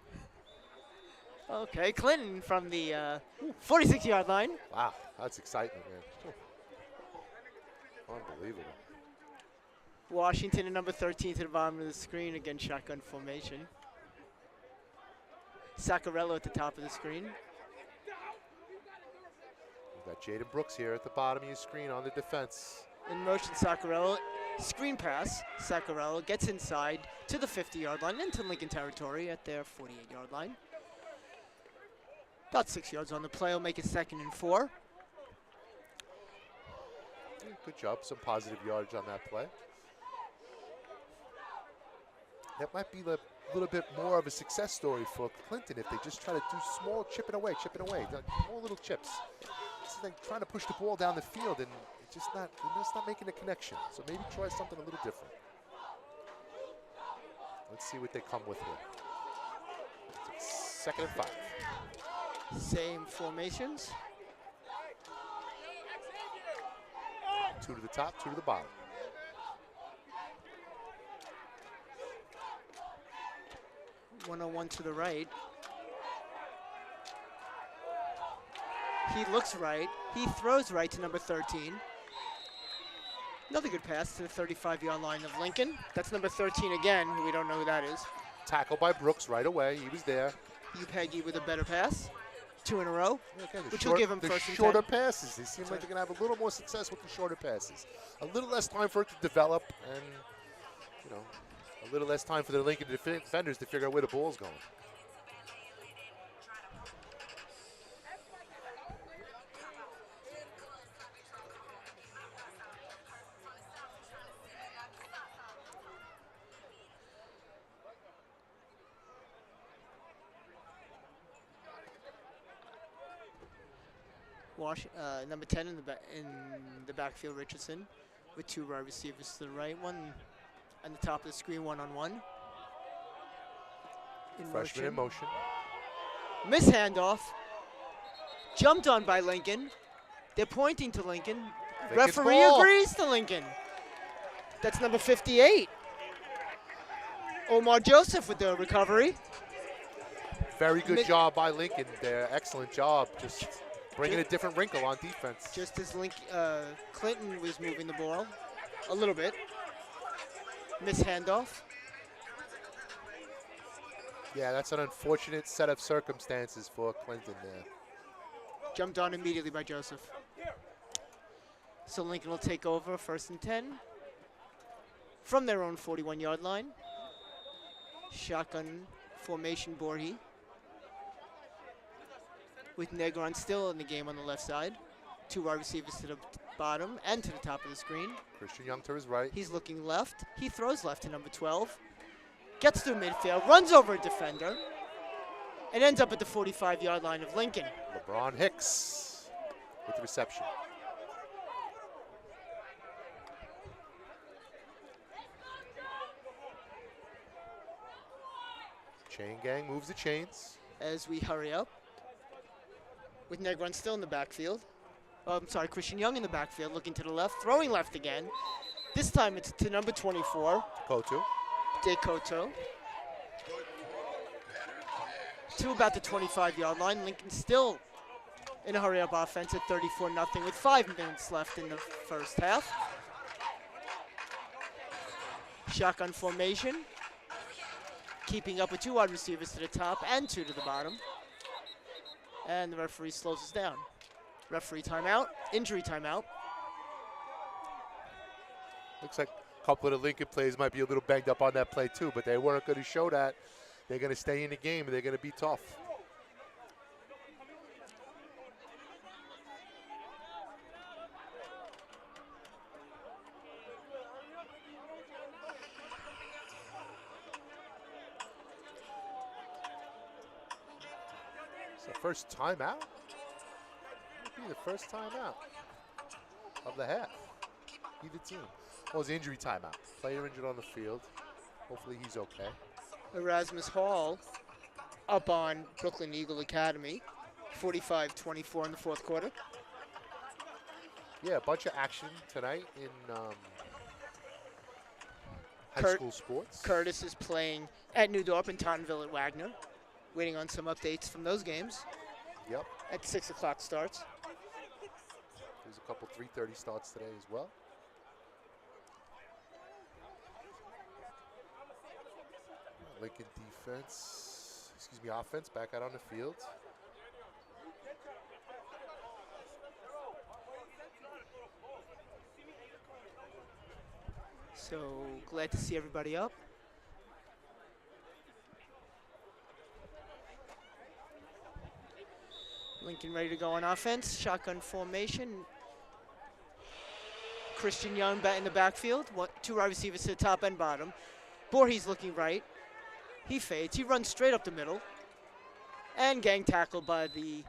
Okay, Clinton from the 46-yard line. Wow, that's excitement, man. Unbelievable. Washington and number 13 to the bottom of the screen, again shotgun formation. Saccarello at the top of the screen. We've got Jaden Brooks here at the bottom of your screen on the defense. In motion, Saccarello. Screen pass. Saccarello gets inside to the 50-yard line into Lincoln territory at their 48-yard line. About 6 yards on the play will make it 2nd and 4. Good job. Some positive yardage on that play. That might be a little bit more of a success story for Clinton if they just try to do small chipping away, more little chips. It's like trying to push the ball down the field and it's just not making a connection. So maybe try something a little different. Let's see what they come with here. 2nd and 5. Same formations. 2 to the top, 2 to the bottom. One-on-one to the right. He looks right. He throws right to number 13. Another good pass to the 35-yard line of Lincoln. That's number 13 again, who we don't know who that is. Tackled by Brooks right away. He was there. Peggy with a better pass. 2 in a row, which will short, give him the first and shorter 10. passes. They seem like they're going to have a little more success with the shorter passes. A little less time for it to develop and, a little less time for the Lincoln defenders to figure out where the ball's going. Number 10 in the backfield, Richardson, with 2 wide receivers to the right, one on the top of the screen, one-on-one. Freshman in motion. Miss handoff. Jumped on by Lincoln. They're pointing to Lincoln. Referee agrees to Lincoln. That's number 58. Omar Joseph with the recovery. Very good job by Lincoln there. Excellent job. Just bringing a different wrinkle on defense. Just as Clinton was moving the ball a little bit. Miss handoff. Yeah, that's an unfortunate set of circumstances for Clinton there. Jumped on immediately by Joseph. So Lincoln will take over 1st and 10 from their own 41-yard line. Shotgun formation Borhi, with Negron still in the game on the left side. 2 wide receivers to the bottom and to the top of the screen. Christian Young to his right. He's looking left. He throws left to number 12. Gets through midfield, runs over a defender, and ends up at the 45-yard line of Lincoln. LeBron Hicks with the reception. Chain gang moves the chains. As we hurry up, with Negron still in the backfield. Oh, I'm sorry, Christian Young in the backfield, looking to the left, throwing left again. This time it's to number 24. Kotu. De Coto. To about the 25-yard line. Lincoln still in a hurry-up offense at 34-0 with 5 minutes left in the first half. Shotgun formation. Keeping up with 2 wide receivers to the top and 2 to the bottom. And the referee slows us down. Referee timeout, injury timeout. Looks like a couple of the Lincoln players might be a little banged up on that play too, but they weren't going to show that. They're going to stay in the game and they're going to be tough. It's the first timeout. Be the first timeout of the half. Either team. Well, it's injury timeout. Player injured on the field. Hopefully he's okay. Erasmus Hall up on Brooklyn Eagle Academy. 45-24 in the 4th quarter. Yeah, a bunch of action tonight in high school sports. Curtis is playing at Newdorp and Tottenville at Wagner. Waiting on some updates from those games. Yep. At 6 o'clock starts. There's a couple 3:30 starts today as well. Lincoln offense back out on the field. So glad to see everybody up. Lincoln ready to go on offense. Shotgun formation. Christian Young in the backfield. 2 wide receivers to the top and bottom. Borges looking right. He fades. He runs straight up the middle. And gang tackled by the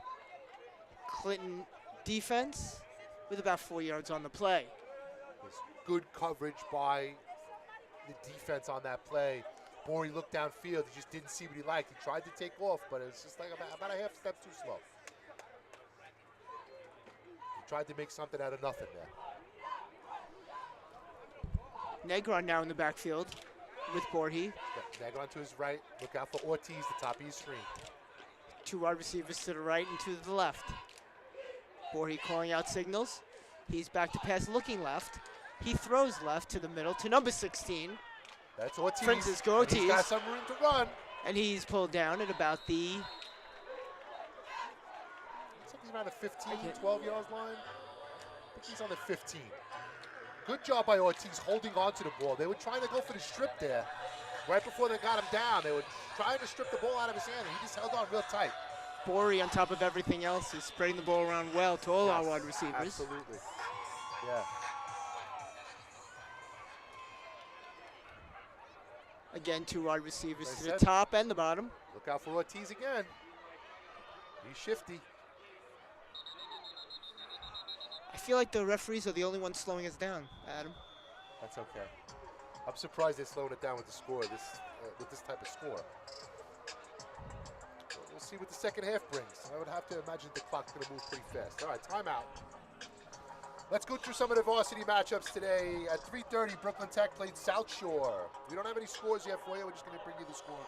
Clinton defense with about 4 yards on the play. There's good coverage by the defense on that play. Borey looked downfield. He just didn't see what he liked. He tried to take off, but it was just like about a half step too slow. He tried to make something out of nothing there. Negron now in the backfield with Borhe. Yeah, Negron to his right. Look out for Ortiz, the top of his screen. 2 wide receivers to the right and 2 to the left. Borhe calling out signals. He's back to pass, looking left. He throws left to the middle to number 16. That's Ortiz. Francisco Ortiz. He's got some room to run. And he's pulled down at about the... Looks like he's around the 15, 12 yards line. I think he's on the 15. Good job by Ortiz holding on to the ball. They were trying to go for the strip there. Right before they got him down, they were trying to strip the ball out of his hand, and he just held on real tight. Borey, on top of everything else, is spreading the ball around well to all our wide receivers. Absolutely. Yeah. Again, 2 wide receivers to the top and the bottom. Look out for Ortiz again. He's shifty. I feel like the referees are the only ones slowing us down, Adam. That's okay. I'm surprised they're slowing it down with the score, with this type of score. We'll see what the second half brings. I would have to imagine the clock's going to move pretty fast. All right, timeout. Let's go through some of the varsity matchups today. At 3:30, Brooklyn Tech played South Shore. We don't have any scores yet for you. We're just going to bring you the score,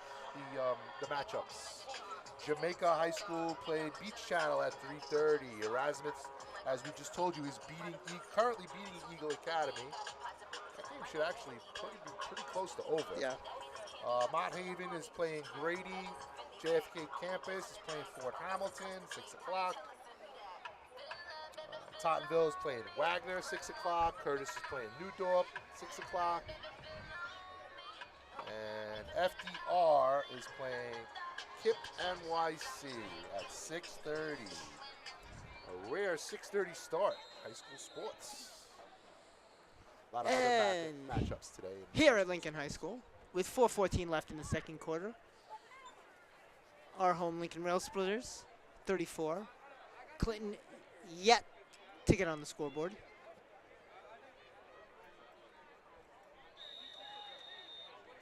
the matchups. Jamaica High School played Beach Channel at 3:30. Erasmus, as we just told you, is currently beating Eagle Academy. That game should actually be pretty close to over. Yeah. Mott Haven is playing Grady. JFK Campus is playing Fort Hamilton, 6 o'clock. Tottenville is playing Wagner, 6 o'clock. Curtis is playing Newdorp, 6 o'clock. And FDR is playing KIP NYC at 6:30. A rare 6:30 start, high school sports. A lot of other matchups today. Here at Lincoln High School, with 4:14 left in the second quarter, our home Lincoln Railsplitters, 34. Clinton yet to get on the scoreboard.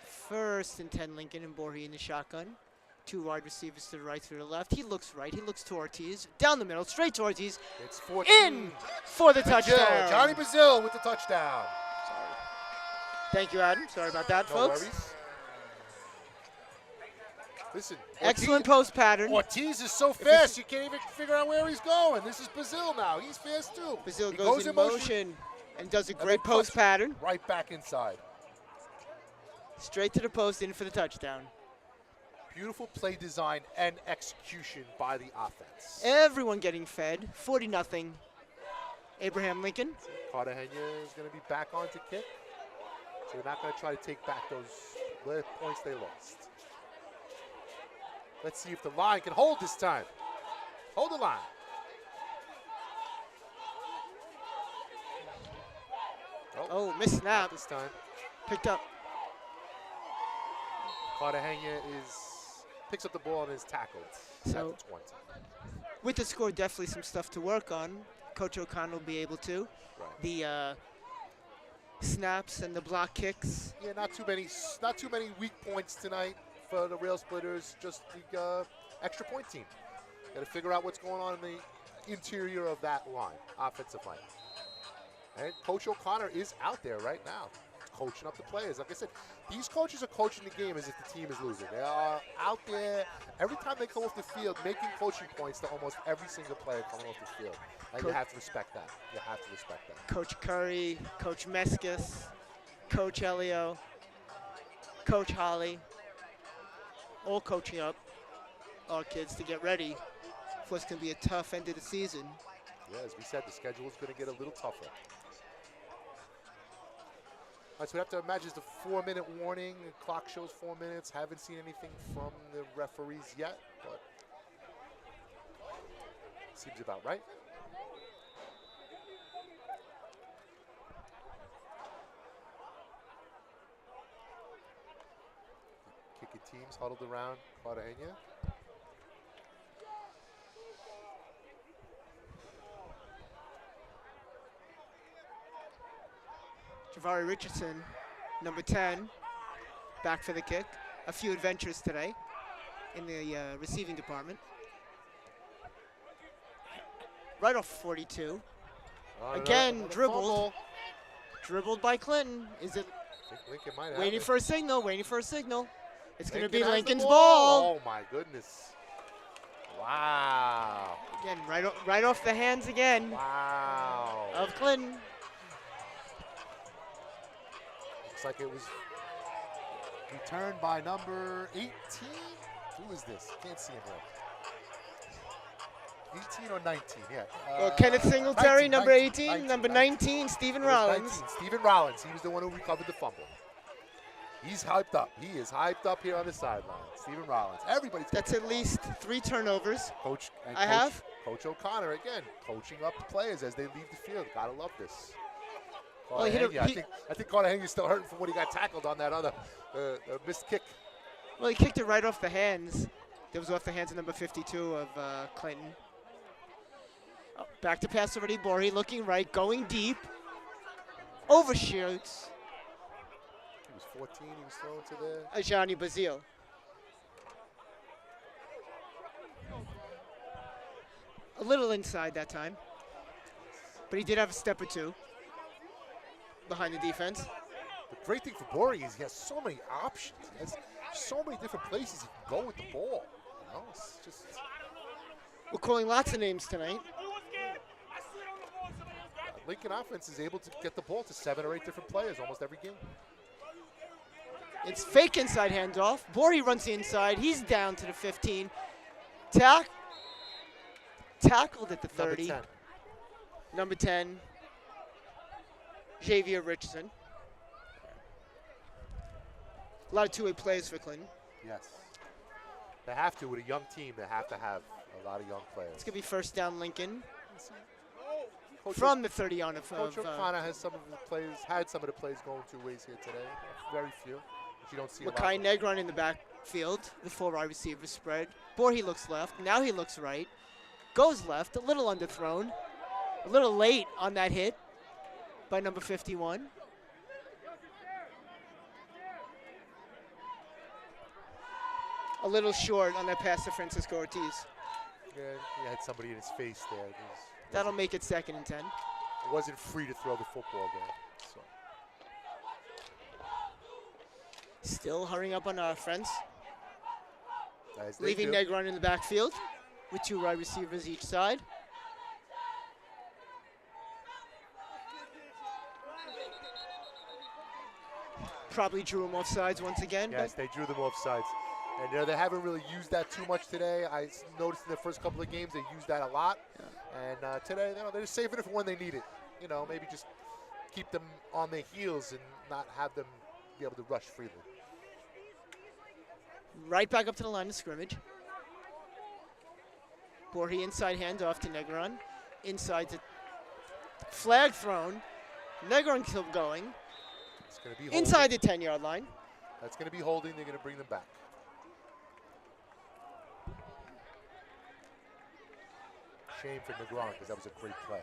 First and 10 Lincoln, and Borhe in the shotgun. 2 wide receivers to the right, to the left. He looks right. He looks to Ortiz. Down the middle, straight to Ortiz. It's 14. In for the touchdown. Johnny Brazil with the touchdown. Sorry. Thank you, Adam. Sorry about that, No folks. worries. Listen, Excellent post pattern. Ortiz is so fast, you can't even figure out where he's going. This is Brazil now. He's fast too. Brazil He goes in motion and does a great then post cuts pattern. right back inside. Straight to the post, in for the touchdown. Beautiful play design and execution by the offense. Everyone getting fed. 40-0. Abraham Lincoln. Cartagena is going to be back on to kick. So they're not going to try to take back those points they lost. Let's see if the line can hold this time. Hold the line. Oh, missed snap. Not this time. Picked up. Cartagena picks up the ball and is tackled So- at the 20. With the score, definitely some stuff to work on. Coach O'Connell will be able to. Right. The snaps and the block kicks. Yeah, not too many weak points tonight for the Railsplitters. Just the extra point team. Got to figure out what's going on in the interior of that line, offensive line. And Coach O'Connor is out there right now, coaching up the players. Like I said, these coaches are coaching the game as if the team is losing. They are out there every time they come off the field, making coaching points to almost every single player coming off the field. And you have to respect that. You have to respect that. Coach Curry, Coach Meskis, Coach Elio, Coach Holly, all coaching up our kids to get ready for what's going to be a tough end of the season. Yeah, as we said, the schedule is going to get a little tougher. All right, so we have to imagine it's a 4-minute warning. The clock shows 4 minutes. Haven't seen anything from the referees yet, but seems about right. Kicking teams huddled around Cartagena. Javari Richardson, number 10, back for the kick. A few adventures today in the receiving department. Right off 42. Again, dribbled. Fumble. Dribbled by Clinton. Is it I think Lincoln might have waiting it. for a signal? Waiting for a signal. It's going to be has the Lincoln's ball. Oh my goodness! Wow! Again, right off the hands again Wow! of Clinton. Looks like it was returned by number 18. Who is this? Can't see him here. 18 or 19? Yeah. Kenneth Singletary, 19, number 18. 19, Number 19, Stephen It was Rollins. 19. Stephen Rollins. He was the one who recovered the fumble. He's hyped up. He is hyped up here on the sideline. Stephen Rollins. Everybody's That's at least 3 turnovers. Coach. And I have. Coach O'Connor again, coaching up the players as they leave the field. Gotta love this. Well, he hit a- I think Cartagena's still hurting from when he got tackled on that other missed kick. Well, he kicked it right off the hands. That was off the hands of number 52 of Clinton. Oh, back to pass already. Borhe looking right, going deep. Overshoots. He was 14. He was thrown to there. Ajani Bazile. A little inside that time. But he did have a step or two behind the defense. The great thing for Bori is he has so many options. He has so many different places he can go with the ball. You know, it's just We're calling lots of names tonight. Lincoln offense is able to get the ball to 7 or 8 different players almost every game. It's fake inside handoff. Bori runs the inside. He's down to the 15. Tackled at the 30. Number 10. Xavier Richardson. A lot of two-way players for Clinton. Yes. They have to, with a young team, they have to have a lot of young players. It's going to be first down Lincoln. Coach From the 30 on of Coach O'Connor had some of the plays going 2 ways here today. Very few, which you don't see a lot. Makai Negron in the backfield. The 4 wide receivers spread. He looks left. Now he looks right. Goes left. A little underthrown. A little late on that hit by number 51. A little short on that pass to Francisco Ortiz. Yeah, he had somebody in his face there. That'll make it 2nd and 10. It wasn't free to throw the football there. So. Still hurrying up on our friends. As they Leaving do. Negron in the backfield with 2 wide receivers each side. Probably drew him off sides once again. Yes, they drew them off sides. And you know, they haven't really used that too much today. I noticed in the first couple of games they used that a lot. Yeah. And today, you know, they're just saving it for when they need it. You know, maybe just keep them on their heels and not have them be able to rush freely. Right back up to the line of scrimmage. Borje inside handoff to Negron. Inside to flag thrown. Negron still going. It's going to be holding. Inside the 10-yard line. That's going to be holding. They're going to bring them back. Shame for Negron because that was a great play.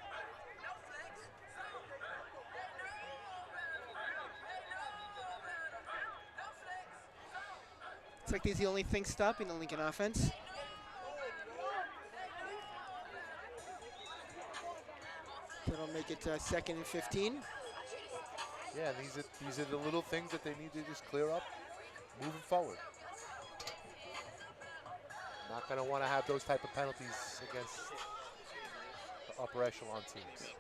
It's like he's the only thing stopping the Lincoln offense. That'll make it 2nd and 15. Yeah, these are the little things that they need to just clear up moving forward. Not going to want to have those type of penalties against the upper echelon teams.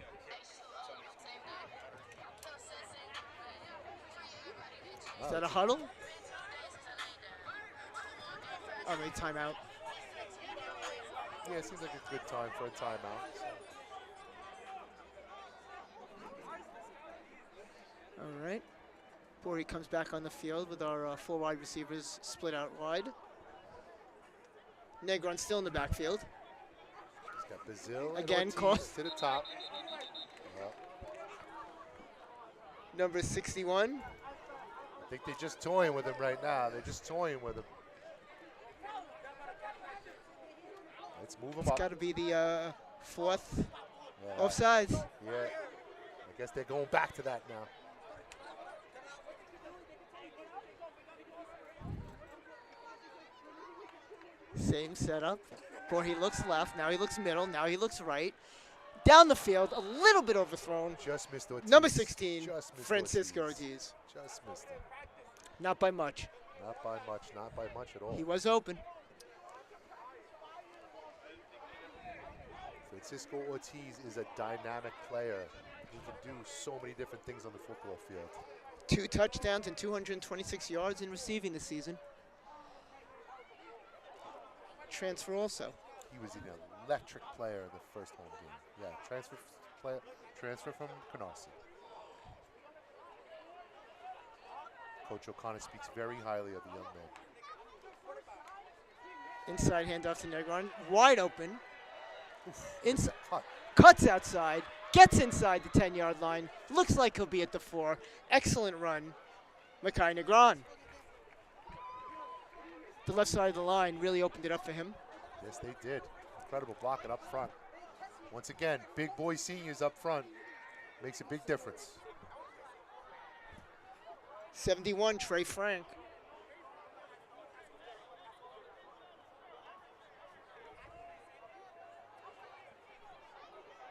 Is that a huddle? Oh, maybe timeout. Yeah, it seems like a good time for a timeout. All right. Borje comes back on the field with our 4 wide receivers split out wide. Negron still in the backfield. He's got Bazil Again, and call. Ortiz to the top. Yep. Number 61. I think they're just toying with him right now. They're just toying with him. Let's move him It's up. got to be the 4th Yeah. offsides. Yeah. I guess they're going back to that now. Same setup. Borje looks left. Now he looks middle. Now he looks right. Down the field, a little bit overthrown. Just missed Ortiz. Number 16, Just missed Francisco Ortiz. Just missed him. Not by much. Not by much. Not by much at all. He was open. Francisco Ortiz is a dynamic player. He can do so many different things on the football field. 2 touchdowns and 226 yards in receiving this season. Transfer also. He was an electric player in the first home game. Yeah, transfer from Canarsie. Coach O'Connor speaks very highly of the young man. Inside handoff to Negron. Wide open. Cut. Cuts outside. Gets inside the 10-yard line. Looks like he'll be at the 4. Excellent run. Makai Negron. The left side of the line really opened it up for him. Yes, they did. Incredible blocking up front. Once again, big boy seniors up front. Makes a big difference. 71, Trey Frank.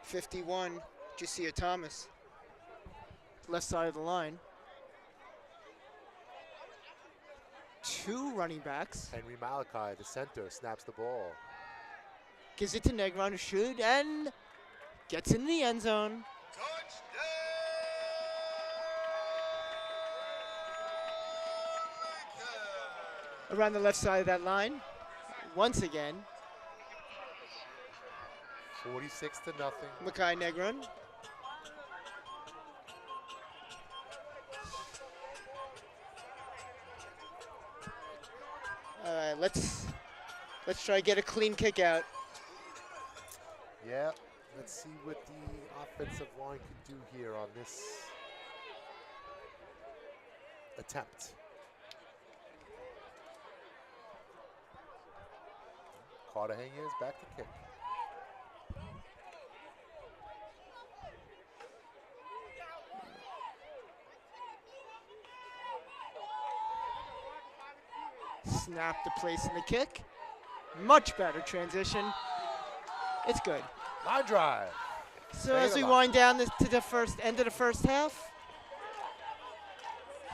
'51, Jasiah Thomas. Left side of the line. 2 running backs. Henry Malachi, the center, snaps the ball. Gives it to Negron, who shoot, and gets in the end zone. Around the left side of that line, once again, 46 to nothing. Makai Negron. All right, let's try to get a clean kick out. Yeah, let's see what the offensive line can do here on this attempt. Cartagena is back to kick. Snap to place in the kick. Much better transition. It's good. Line drive. So as we wind down to the end of the first half,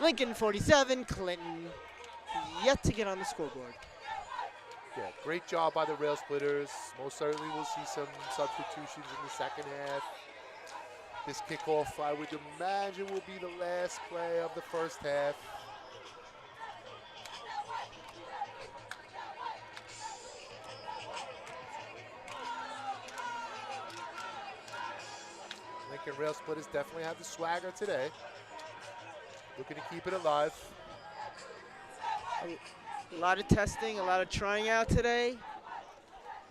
Lincoln 47, Clinton yet to get on the scoreboard. Yeah, great job by the Railsplitters. Most certainly we'll see some substitutions in the second half. This kickoff, I would imagine, will be the last play of the first half. Lincoln Railsplitters definitely have the swagger today. Looking to keep it alive. A lot of testing, a lot of trying out today.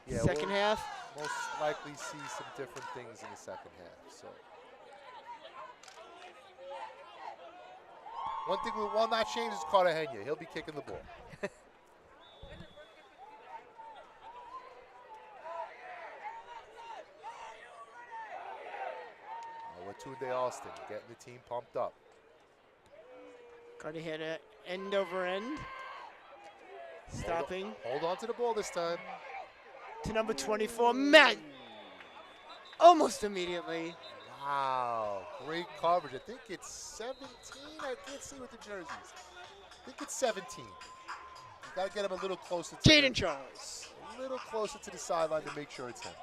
Yeah, Second half. Most likely see some different things in the second half. So one thing we will not change is Cartagena. He'll be kicking the ball. Tunde Austin getting the team pumped up. Cartagena end over end. Stopping. Hold on to the ball this time. To number 24, Matt. Almost immediately. Wow, great coverage. I think it's 17. I can't see with the jerseys. I think it's 17. You got to get him a little closer. Jaden Charles. A little closer to the sideline to make sure it's him.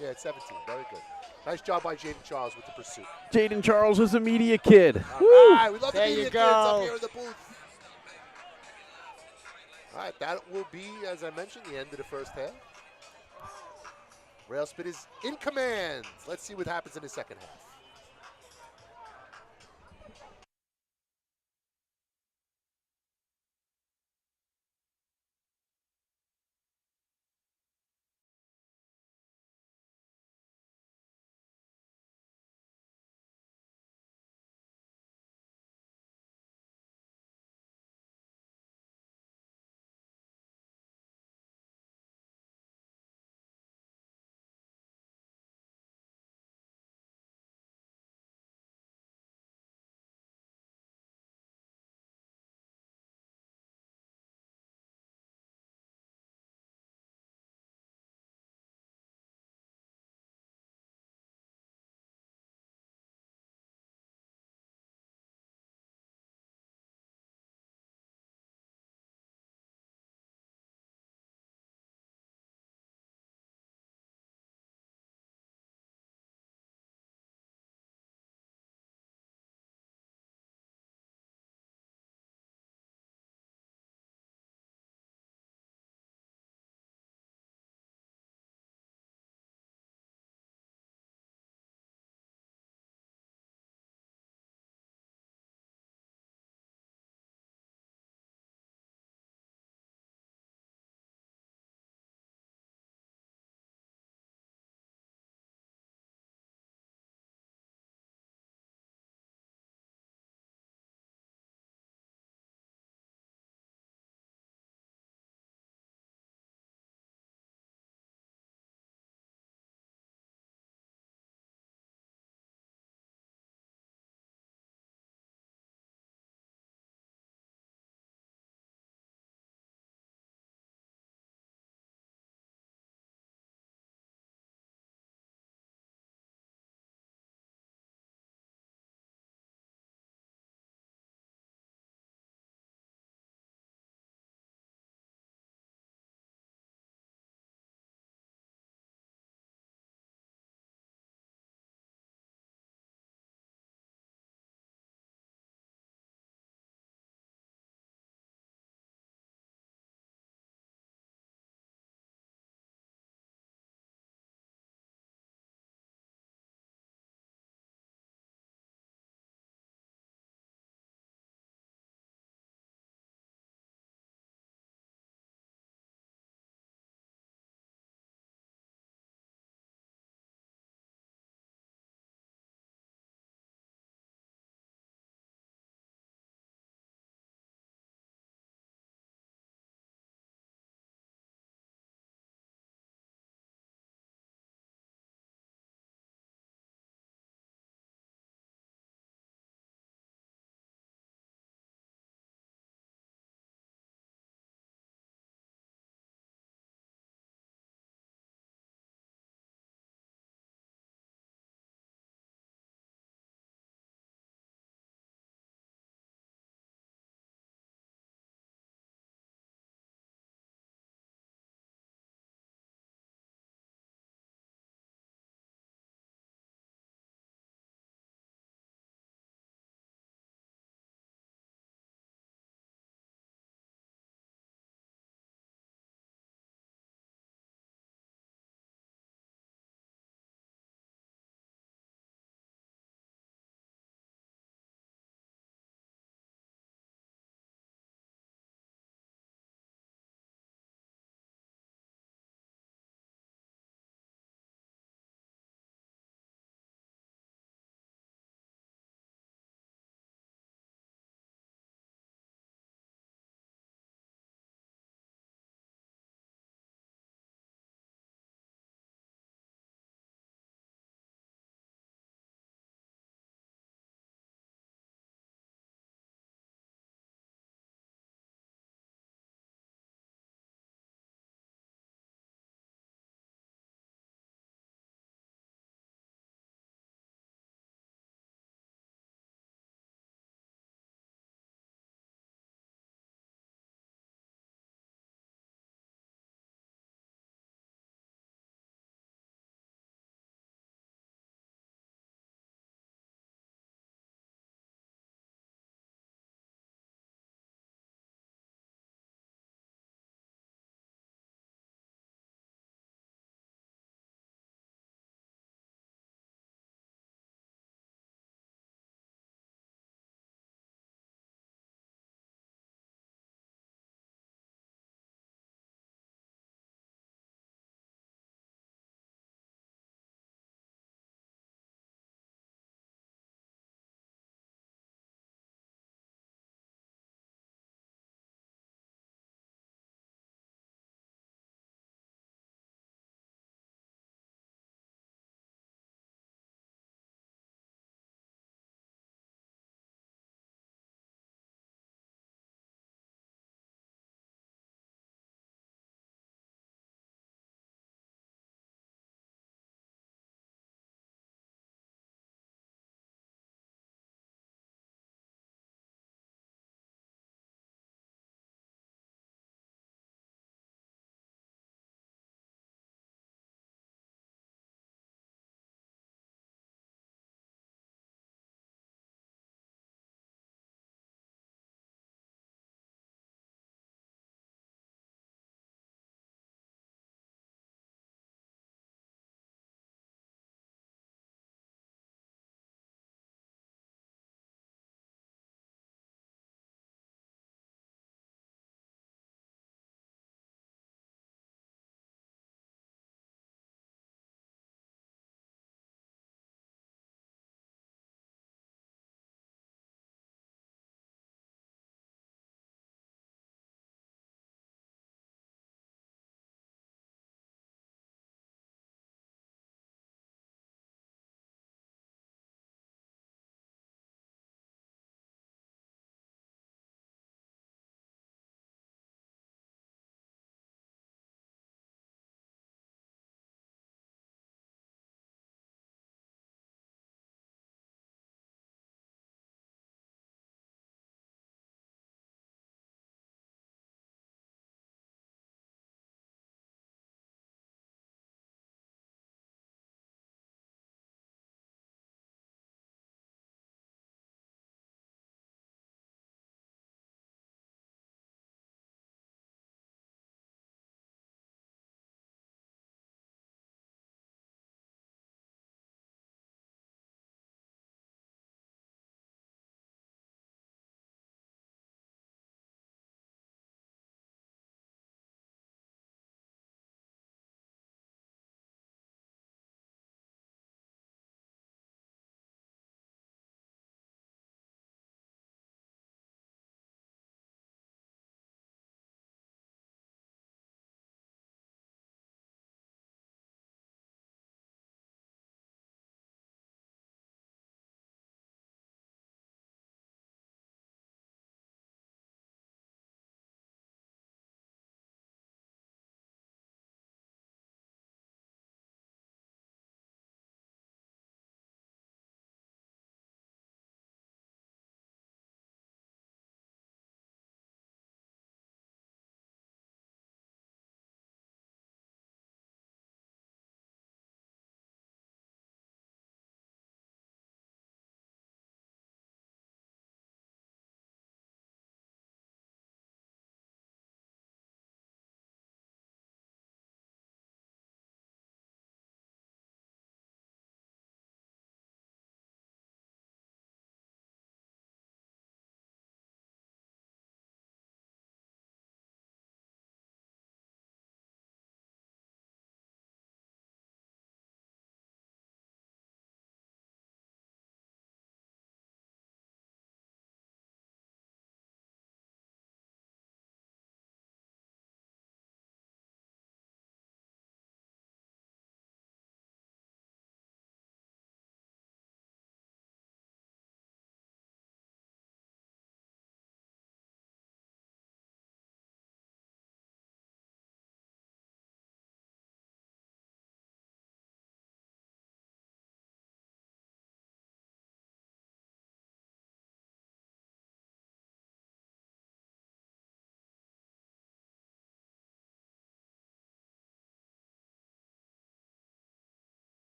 Yeah, it's 17. Very good. Nice job by Jaden Charles with the pursuit. Jaden Charles is a media kid. All right, we love the media kids up here in the booth. All right, that will be, as I mentioned, the end of the first half. Railsplitters in command. Let's see what happens in the second half.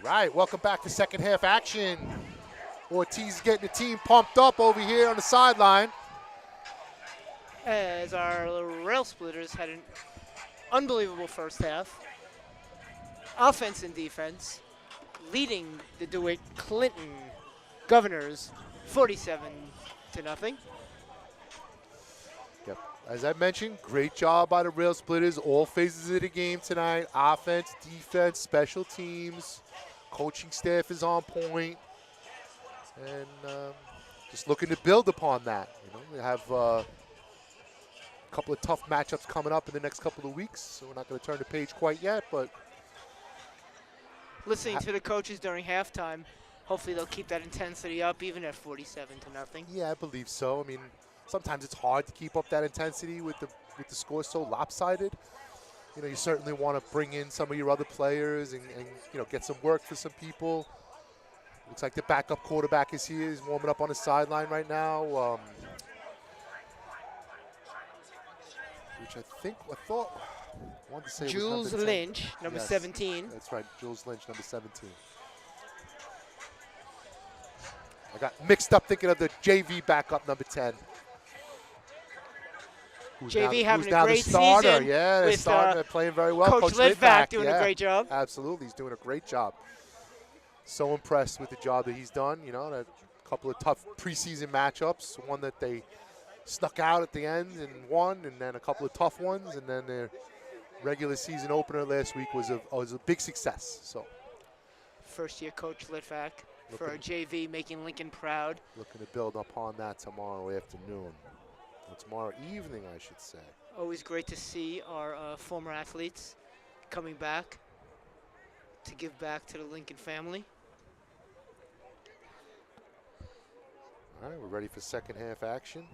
Right, welcome back to second half action. Ortiz getting the team pumped up over here on the sideline. As our Railsplitters had an unbelievable first half. Offense and defense, leading the DeWitt Clinton Governors 47-0. Yep. As I mentioned, great job by the Railsplitters. All phases of the game tonight. Offense, defense, special teams. Coaching staff is on point. And just looking to build upon that. We have a couple of tough matchups coming up in the next couple of weeks, so we're not going to turn the page quite yet, but listening to the coaches during halftime, hopefully they'll keep that intensity up even at 47-0. yeah, I believe so. I mean, sometimes it's hard to keep up that intensity with the score so lopsided. You certainly want to bring in some of your other players and get some work for some people. Looks like the backup quarterback is here. He's warming up on the sideline right now. Which I wanted to say Jules was number 10. Lynch, number Yes, 17. That's right, Jules Lynch, number 17. I got mixed up thinking of the JV backup, number 10. JV having a great starter. season. Yeah, they're with starting, they're playing very well. Coach Litvak doing a great job. Absolutely, he's doing a great job. So impressed with the job that he's done. A couple of tough preseason matchups, one that they snuck out at the end and won, and then a couple of tough ones, and then their regular season opener last week was a big success. So, first-year coach Litvak for our JV, making Lincoln proud. Looking to build upon that tomorrow afternoon. Or tomorrow evening, I should say. Always great to see our former athletes coming back to give back to the Lincoln family. All right, we're ready for second half action.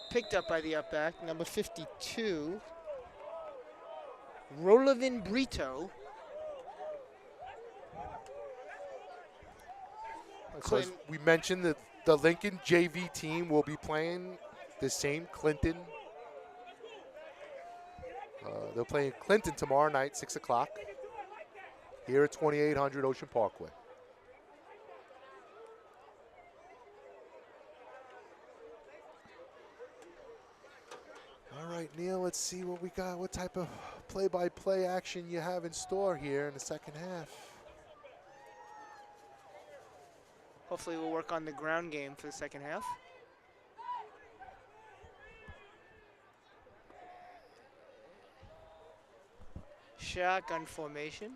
Picked up by the upback, number 52, Rolovin Brito. So as we mentioned that the Lincoln JV team will be playing the same Clinton. They're playing Clinton tomorrow night, 6 o'clock, here at 2800 Ocean Parkway. All right, Neil, let's see what we got. What type of play-by-play action you have in store here in the second half. Hopefully we'll work on the ground game for the second half. Shotgun formation.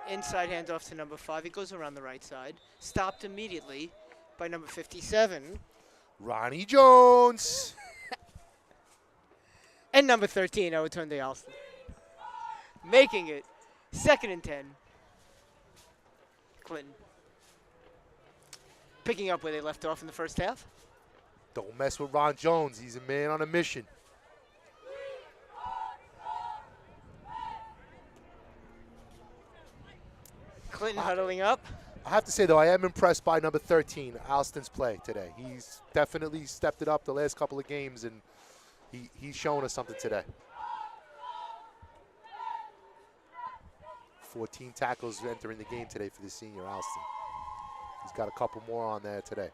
Inside handoff to number 5. He goes around the right side. Stopped immediately by number 57. Ronnie Jones. And number 13, Owatunde Alston. Making it 2nd and 10. Clinton. Picking up where they left off in the first half. Don't mess with Ron Jones. He's a man on a mission. Clinton huddling up. I have to say, though, I am impressed by number 13, Alston's play today. He's definitely stepped it up the last couple of games, and he's showing us something today. 14 tackles entering the game today for the senior Alston. He's got a couple more on there today.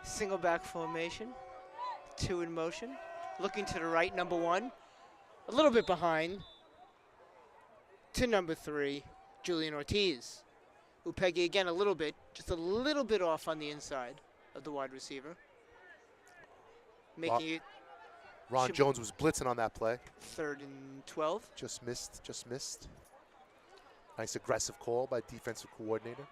Single back formation. 2 in motion. Looking to the right, number 1. A little bit behind to number 3, Julian Ortiz. Upegi again just a little bit off on the inside of the wide receiver. Making it. Ron Jones was blitzing on that play. 3rd and 12. Just missed. Nice aggressive call by defensive coordinator.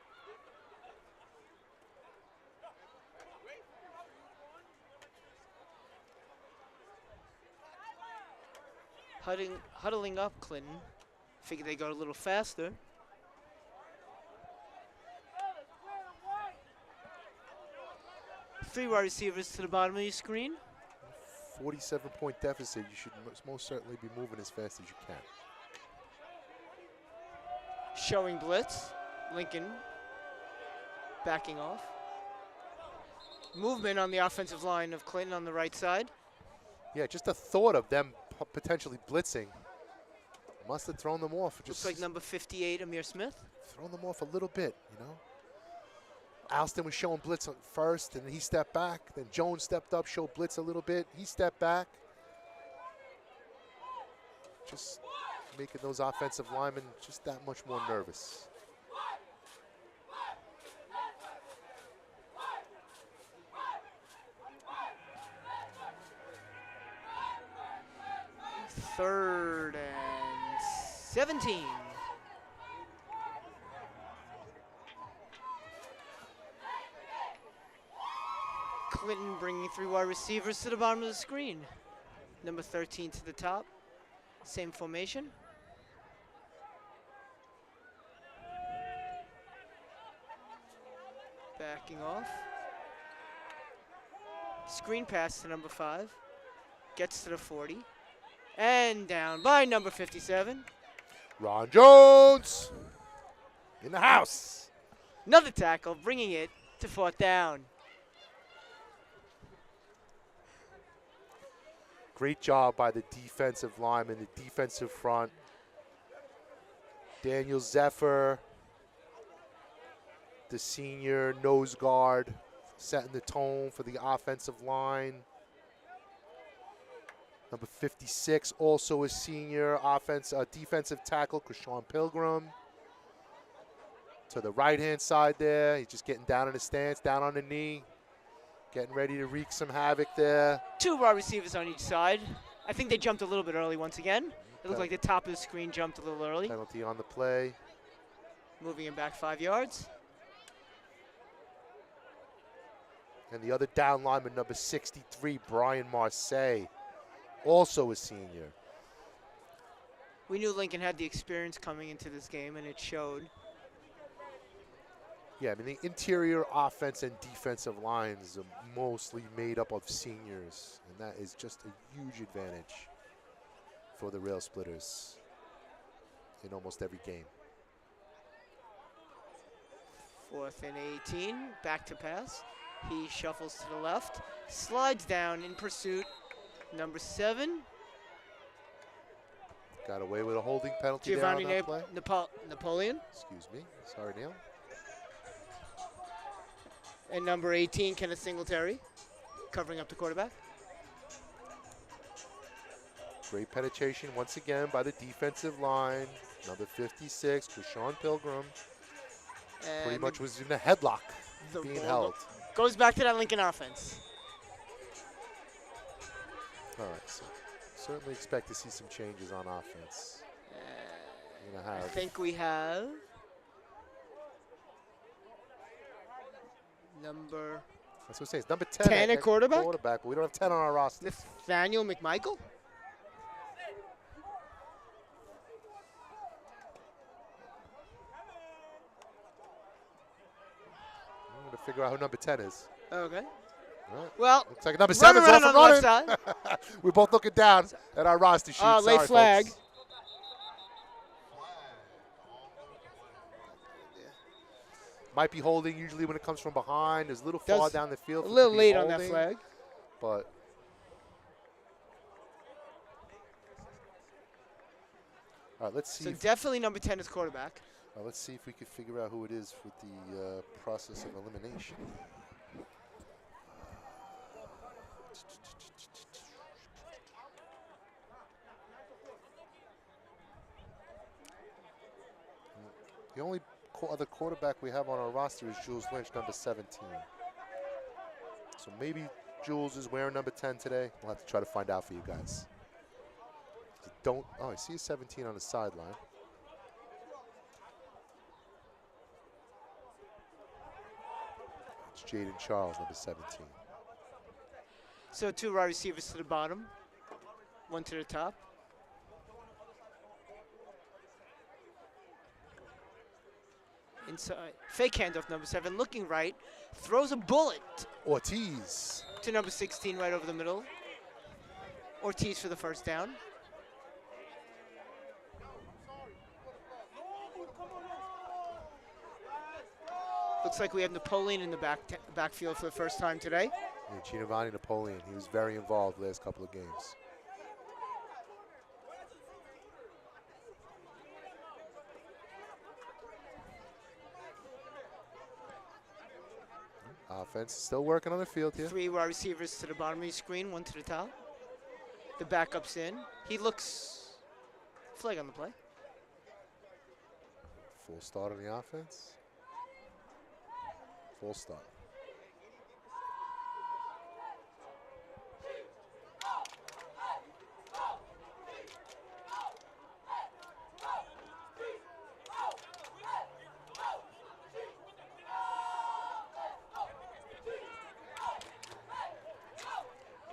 Huddling up Clinton. Figured they go a little faster. Three wide receivers to the bottom of your screen. 47-point deficit, you should most certainly be moving as fast as you can. Showing blitz. Lincoln backing off. Movement on the offensive line of Clinton on the right side. Yeah, just the thought of them potentially blitzing must have thrown them off. Looks like number 58, Amir Smith. Thrown them off a little bit, you know. Alston was showing blitz first, and he stepped back. Then Jones stepped up, showed blitz a little bit. He stepped back. Just making those offensive linemen just that much more nervous. Third and 17. Clinton bringing 3 wide receivers to the bottom of the screen. Number 13 to the top. Same formation. Backing off. Screen pass to number 5. Gets to the 40. And down by number 57. Ron Jones in the house. Another tackle, bringing it to 4th down. Great job by the defensive lineman, the defensive front. Daniel Zephyr, the senior nose guard, setting the tone for the offensive line. Number 56, also a senior defensive tackle, Krishawn Pilgrim. To the right-hand side there, he's just getting down in the stance, down on the knee, getting ready to wreak some havoc there. 2 wide receivers on each side. I think they jumped a little bit early once again. It looked like the top of the screen jumped a little early. Penalty on the play. Moving him back 5 yards. And the other down lineman, number 63, Brian Marseille, also a senior. We knew Lincoln had the experience coming into this game, and it showed. Yeah, I mean, the interior offense and defensive lines are mostly made up of seniors, and that is just a huge advantage for the Railsplitters in almost every game. 4th and 18, back to pass. He shuffles to the left, slides down in pursuit. Number 7. Got away with a holding penalty Giovanni there on that play. Napoleon. Excuse me. Sorry, Neil. And number 18, Kenneth Singletary, covering up the quarterback. Great penetration once again by the defensive line. Number 56, Krishawn Pilgrim. And Pretty much was in a headlock, being held. Goes back to that Lincoln offense. All right, so certainly expect to see some changes on offense. I think we have number. That's what I'm saying. It's number 10. 10 at quarterback. But we don't have 10 on our roster. Nathaniel McMichael. I'm going to figure out who number 10 is. Okay. Right. Well, looks like number 7's off and on the left side. We're both looking down at our roster sheet. Late Sorry, flag. folks. Might be holding usually when it comes from behind. There's a little far down the field. A little late on that flag. But all right, let's see. So definitely number 10 is quarterback. Let's see if we can figure out who it is with the process of elimination. The only other quarterback we have on our roster is Jules Lynch, number 17. So maybe Jules is wearing number 10 today. We'll have to try to find out for you guys. I see a 17 on the sideline. It's Jaden Charles, number 17. So 2 wide receivers to the bottom, 1 to the top. Inside, fake handoff, number 7, looking right, throws a bullet Ortiz to number 16 right over the middle. Ortiz for the first down. Looks like we have Napoleon in the backfield for the first time today. Yeah, Giovanni Napoleon, he was very involved the last couple of games. Offense still working on the field here. 3 wide receivers to the bottom of your screen, 1 to the top. The backup's in. He looks flag on the play. Full start on the offense. Full start.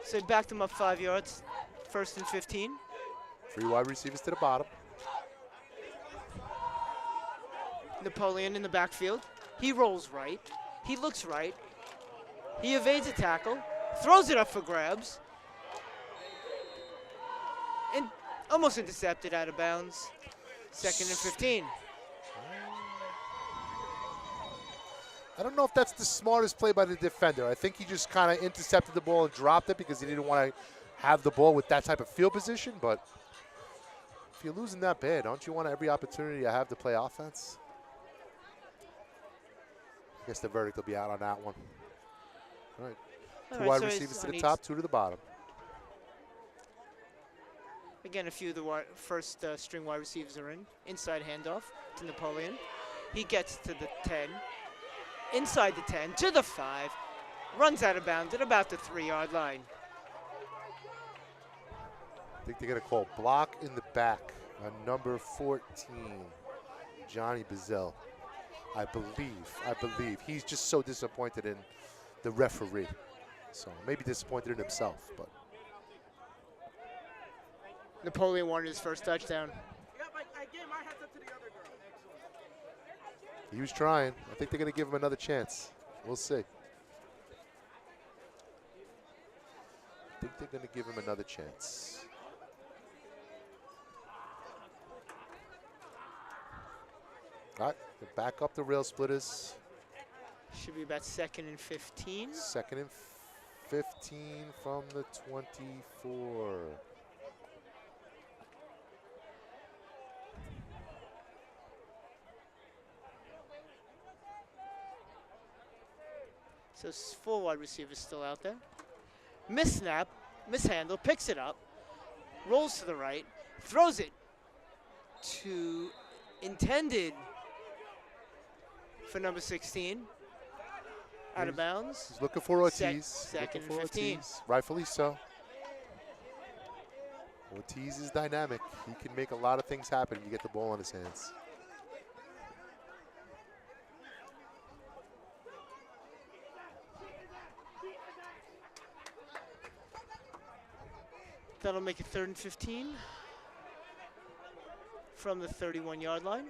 So he backed him up 5 yards, 1st and 15. 3 wide receivers to the bottom. Napoleon in the backfield. He rolls right. He looks right. He evades a tackle, throws it up for grabs, and almost intercepted out of bounds. 2nd and 15. I don't know if that's the smartest play by the defender. I think he just kind of intercepted the ball and dropped it because he didn't want to have the ball with that type of field position. But if you're losing that bad, don't you want every opportunity you have to play offense? I guess the verdict will be out on that one. All right. Two wide receivers to the top, 2 to the bottom. Again, a few of the first string wide receivers are in. Inside handoff to Napoleon. He gets to the 10. Inside the 10, to the 5. Runs out of bounds at about the 3-yard line. I think they're going to call block in the back on number 14, Johnny Bazell. I believe. He's just so disappointed in the referee. So maybe disappointed in himself, but. Napoleon wanted his first touchdown. He was trying. I think they're going to give him another chance. We'll see. I think they're going to give him another chance. All right, back up the Railsplitters. Should be about 2nd and 15. 2nd and 15 from the 24. So 4 wide receivers still out there. Miss-snap, mishandle, picks it up, rolls to the right, throws it to intended for number 16. Out of bounds. He's looking for Ortiz. 2nd and 15. Ortiz. Rightfully so. Ortiz is dynamic. He can make a lot of things happen when you get the ball in his hands. That'll make it 3rd and 15 from the 31-yard line.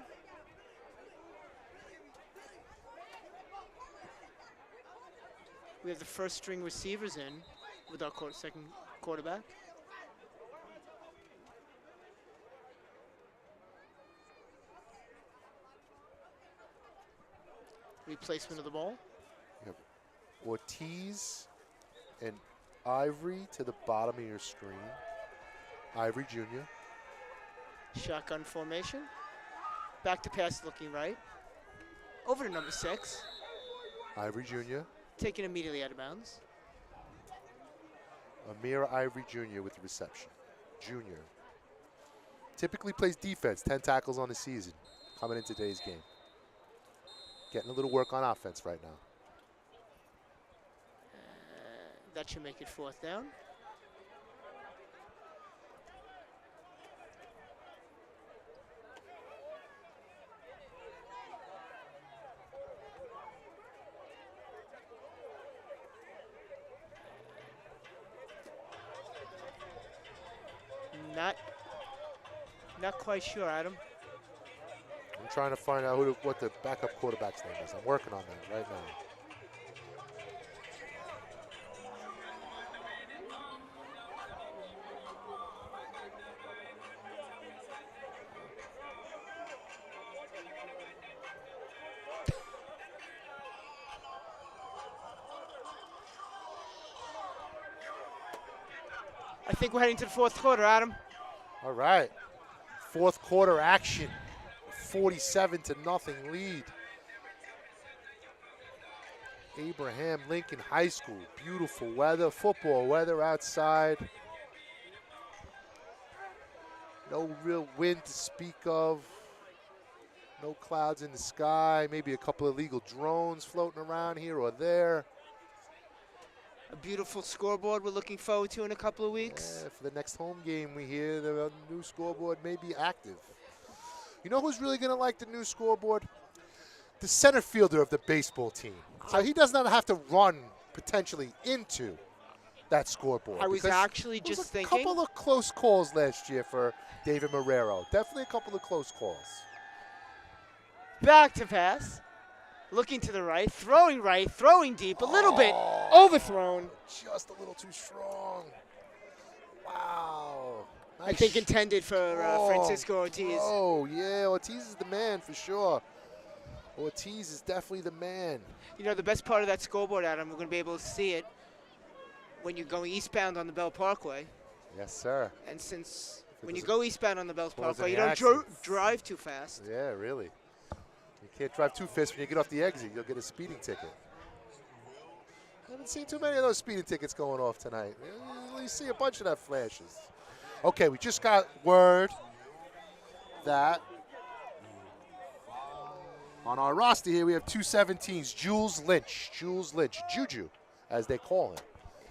We have the first string receivers in with our second quarterback. Replacement of the ball. You have Ortiz and Ivory to the bottom of your screen. Ivory Jr. Shotgun formation. Back to pass looking right. Over to number 6. Ivory Jr. Taken immediately out of bounds. Amir Ivory Jr. with the reception. Junior. Typically plays defense, 10 tackles on the season coming into today's game. Getting a little work on offense right now. That should make it 4th down. Not quite sure, Adam. I'm trying to find out what the backup quarterback's name is. I'm working on that right now. I think we're heading to the fourth quarter, Adam. All right. Fourth quarter action. 47-0 lead. Abraham Lincoln High School. Beautiful weather, football weather outside. No real wind to speak of. No clouds in the sky. Maybe a couple of illegal drones floating around here or there. A beautiful scoreboard we're looking forward to in a couple of weeks. Yeah, for the next home game, we hear the new scoreboard may be active. You know who's really going to like the new scoreboard? The center fielder of the baseball team. So he does not have to run potentially into that scoreboard. I was actually just thinking. A couple of close calls last year for David Marrero. Definitely a couple of close calls. Back to pass. Looking to the right, throwing deep, a little bit overthrown. Just a little too strong. Wow. Nice. I think intended for Francisco Ortiz. Oh, yeah, Ortiz is the man for sure. Ortiz is definitely the man. You know, the best part of that scoreboard, Adam, we're going to be able to see it when you're going eastbound on the Bell Parkway. Yes, sir. And since when you go eastbound on the Bell Parkway, you don't drive too fast. Yeah, really. You can't drive too fast when you get off the exit. You'll get a speeding ticket. I haven't seen too many of those speeding tickets going off tonight. You see a bunch of that flashes. Okay, we just got word that on our roster here we have 2 17s. Jules Lynch, Juju, as they call him,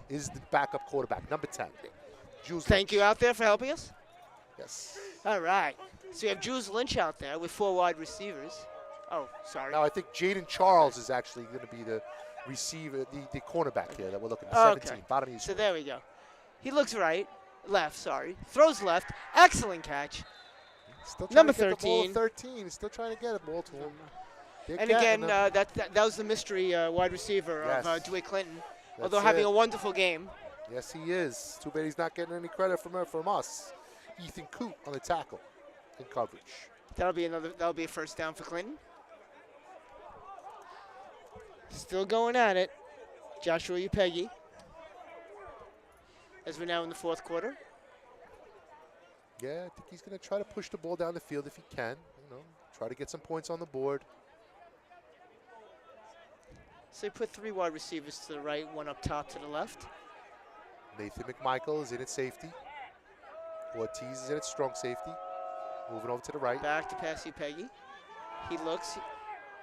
is the backup quarterback, number 10. Jules Thank Lynch. you out there for helping us. Yes. All right. So we have Jules Lynch out there with 4 wide receivers. Oh, sorry. Now I think Jaden Charles is actually going to be the receiver, the cornerback here that we're looking at. 17, okay. bottom of your So screen. there we go. He looks left, throws left. Excellent catch. Still trying Number to get 13. The ball 13. He's still trying to get the ball to him. And again, that was the mystery wide receiver of DeWitt Clinton. Although having a wonderful game. Yes, he is. Too bad he's not getting any credit from us. Ethan Coote on the tackle in coverage. That'll be a first down for Clinton. Still going at it. Joshua Upegi. As we're now in the fourth quarter. Yeah, I think he's going to try to push the ball down the field if he can. Try to get some points on the board. So they put 3 wide receivers to the right, 1 up top to the left. Nathan McMichael is in at safety. Ortiz is in at strong safety. Moving over to the right. Back to pass Upegi. He looks.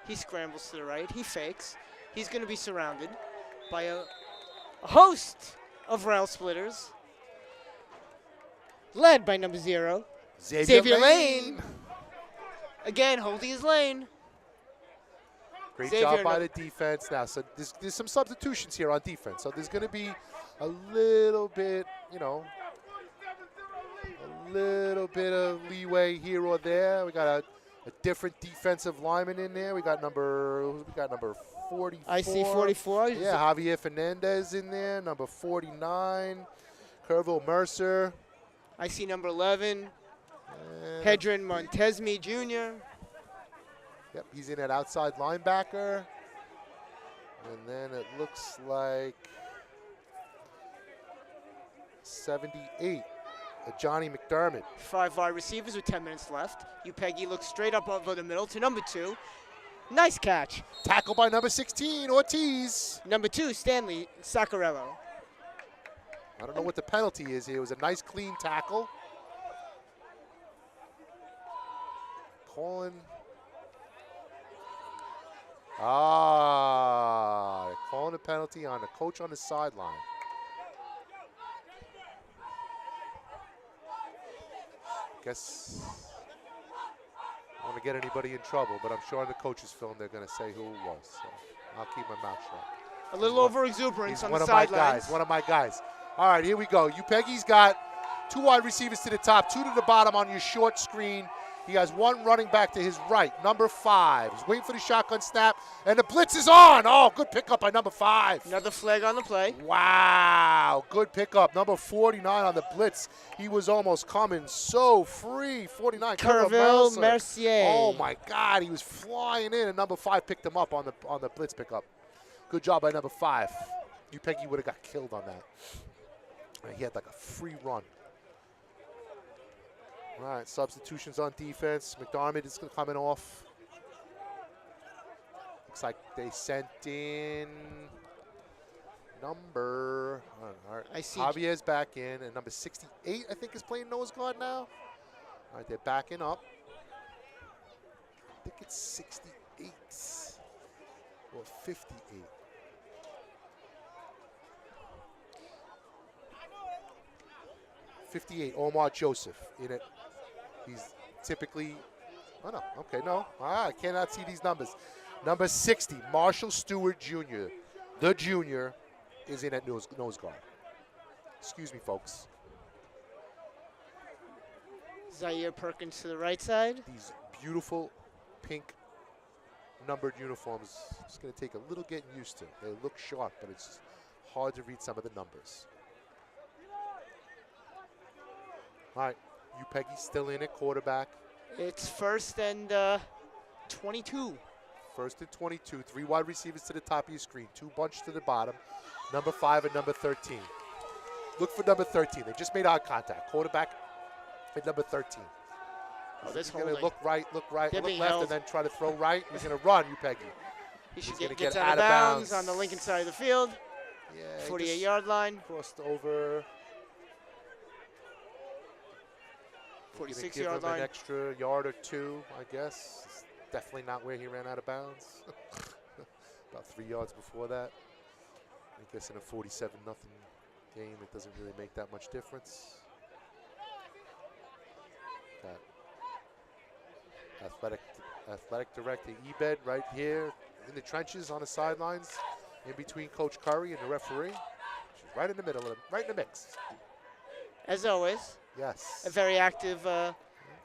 He scrambles to the right. He fakes. He's going to be surrounded by a host of Railsplitters, led by number 0, Xavier Lane. Again, holding his lane. Great Xavier job by the defense. Now, so there's some substitutions here on defense. So there's going to be a little bit, a little bit of leeway here or there. We got a different defensive lineman in there. We got number 44. I see 44. Yeah, Javier Fernandez in there. Number 49, Kerville Mercer. I see number 11, Hedron Montesmi Jr. Yep, he's in at outside linebacker. And then it looks like 78, Johnny McDermott. 5 wide receivers with 10 minutes left. Upegi looks straight up over the middle to number 2. Nice catch. Tackle by number 16, Ortiz. Number 2, Stanley Saccarello. I don't know what the penalty is here. It was a nice, clean tackle. Calling a penalty on the coach on the sideline. Guess I don't want to get anybody in trouble, but I'm sure on the coach's film they're going to say who it was. So I'll keep my mouth shut. A little over-exuberance on the sidelines. One of my guys. All right, here we go. Upegi's got 2 wide receivers to the top, 2 to the bottom on your short screen. He has 1 running back to his right, number 5. He's waiting for the shotgun snap, and the blitz is on. Oh, good pickup by number 5. Another flag on the play. Wow, good pickup. Number 49 on the blitz. He was almost coming so free. 49, Kerville Mercier. Oh, my God, he was flying in, and number 5 picked him up on the blitz pickup. Good job by number 5. Upegi would have got killed on that. He had like a free run. All right, substitutions on defense. McDermott is coming off. Looks like they sent in number. All right, I see. Javier's back in, and number 68, I think, is playing nose guard now. All right, they're backing up. I think it's 68 or 58. Omar Joseph in it. He's typically, oh no, okay, no. I cannot see these numbers. Number 60, Marshall Stewart Jr., the junior, is in at nose guard. Excuse me, folks. Zaire Perkins to the right side. These beautiful pink numbered uniforms, it's going to take a little getting used to. They look sharp, but it's hard to read some of the numbers. All right, Peggy still in at quarterback. It's 1st and 22. 1st and 22. 3 wide receivers to the top of your screen. 2 bunch to the bottom. Number 5 and number 13. Look for number 13. They just made eye contact. Quarterback at number 13. Oh, this He's going holding. to look right, look They're left, being and held. then try to throw right. He's going to run, Peggy. He should gonna get get out of bounds on the Lincoln side of the field. Yeah, 48-yard line. Crossed over. 46-yard Give him line. an extra yard or 2, I guess. It's definitely not where he ran out of bounds. About 3 yards before that. I guess in a 47-0 game, it doesn't really make that much difference. Got athletic director Ebed right here in the trenches on the sidelines, in between Coach Curry and the referee. She's right in the middle of them, right in the mix. As always, Yes. a very active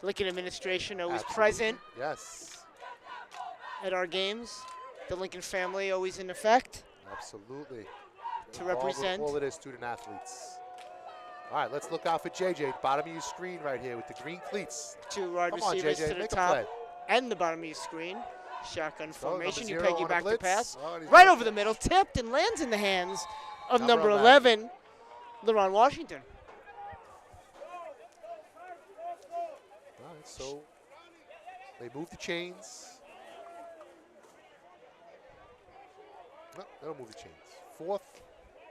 Lincoln administration, always Absolutely. present Yes. at our games. The Lincoln family always in effect Absolutely. to represent. All of their student athletes. All right, let's look out for JJ. Bottom of your screen right here with the green cleats. 2 wide Come on, receivers JJ, to the make a top play. and the bottom of your screen. Shotgun formation. number 0 Peggy on a back to blitz. pass. Oh, and he's Right gonna over the catch. middle. Tipped and lands in the hands of Number number 11. 11, LeRon Washington. All right, so they move the chains. No, they don't move the chains. 4th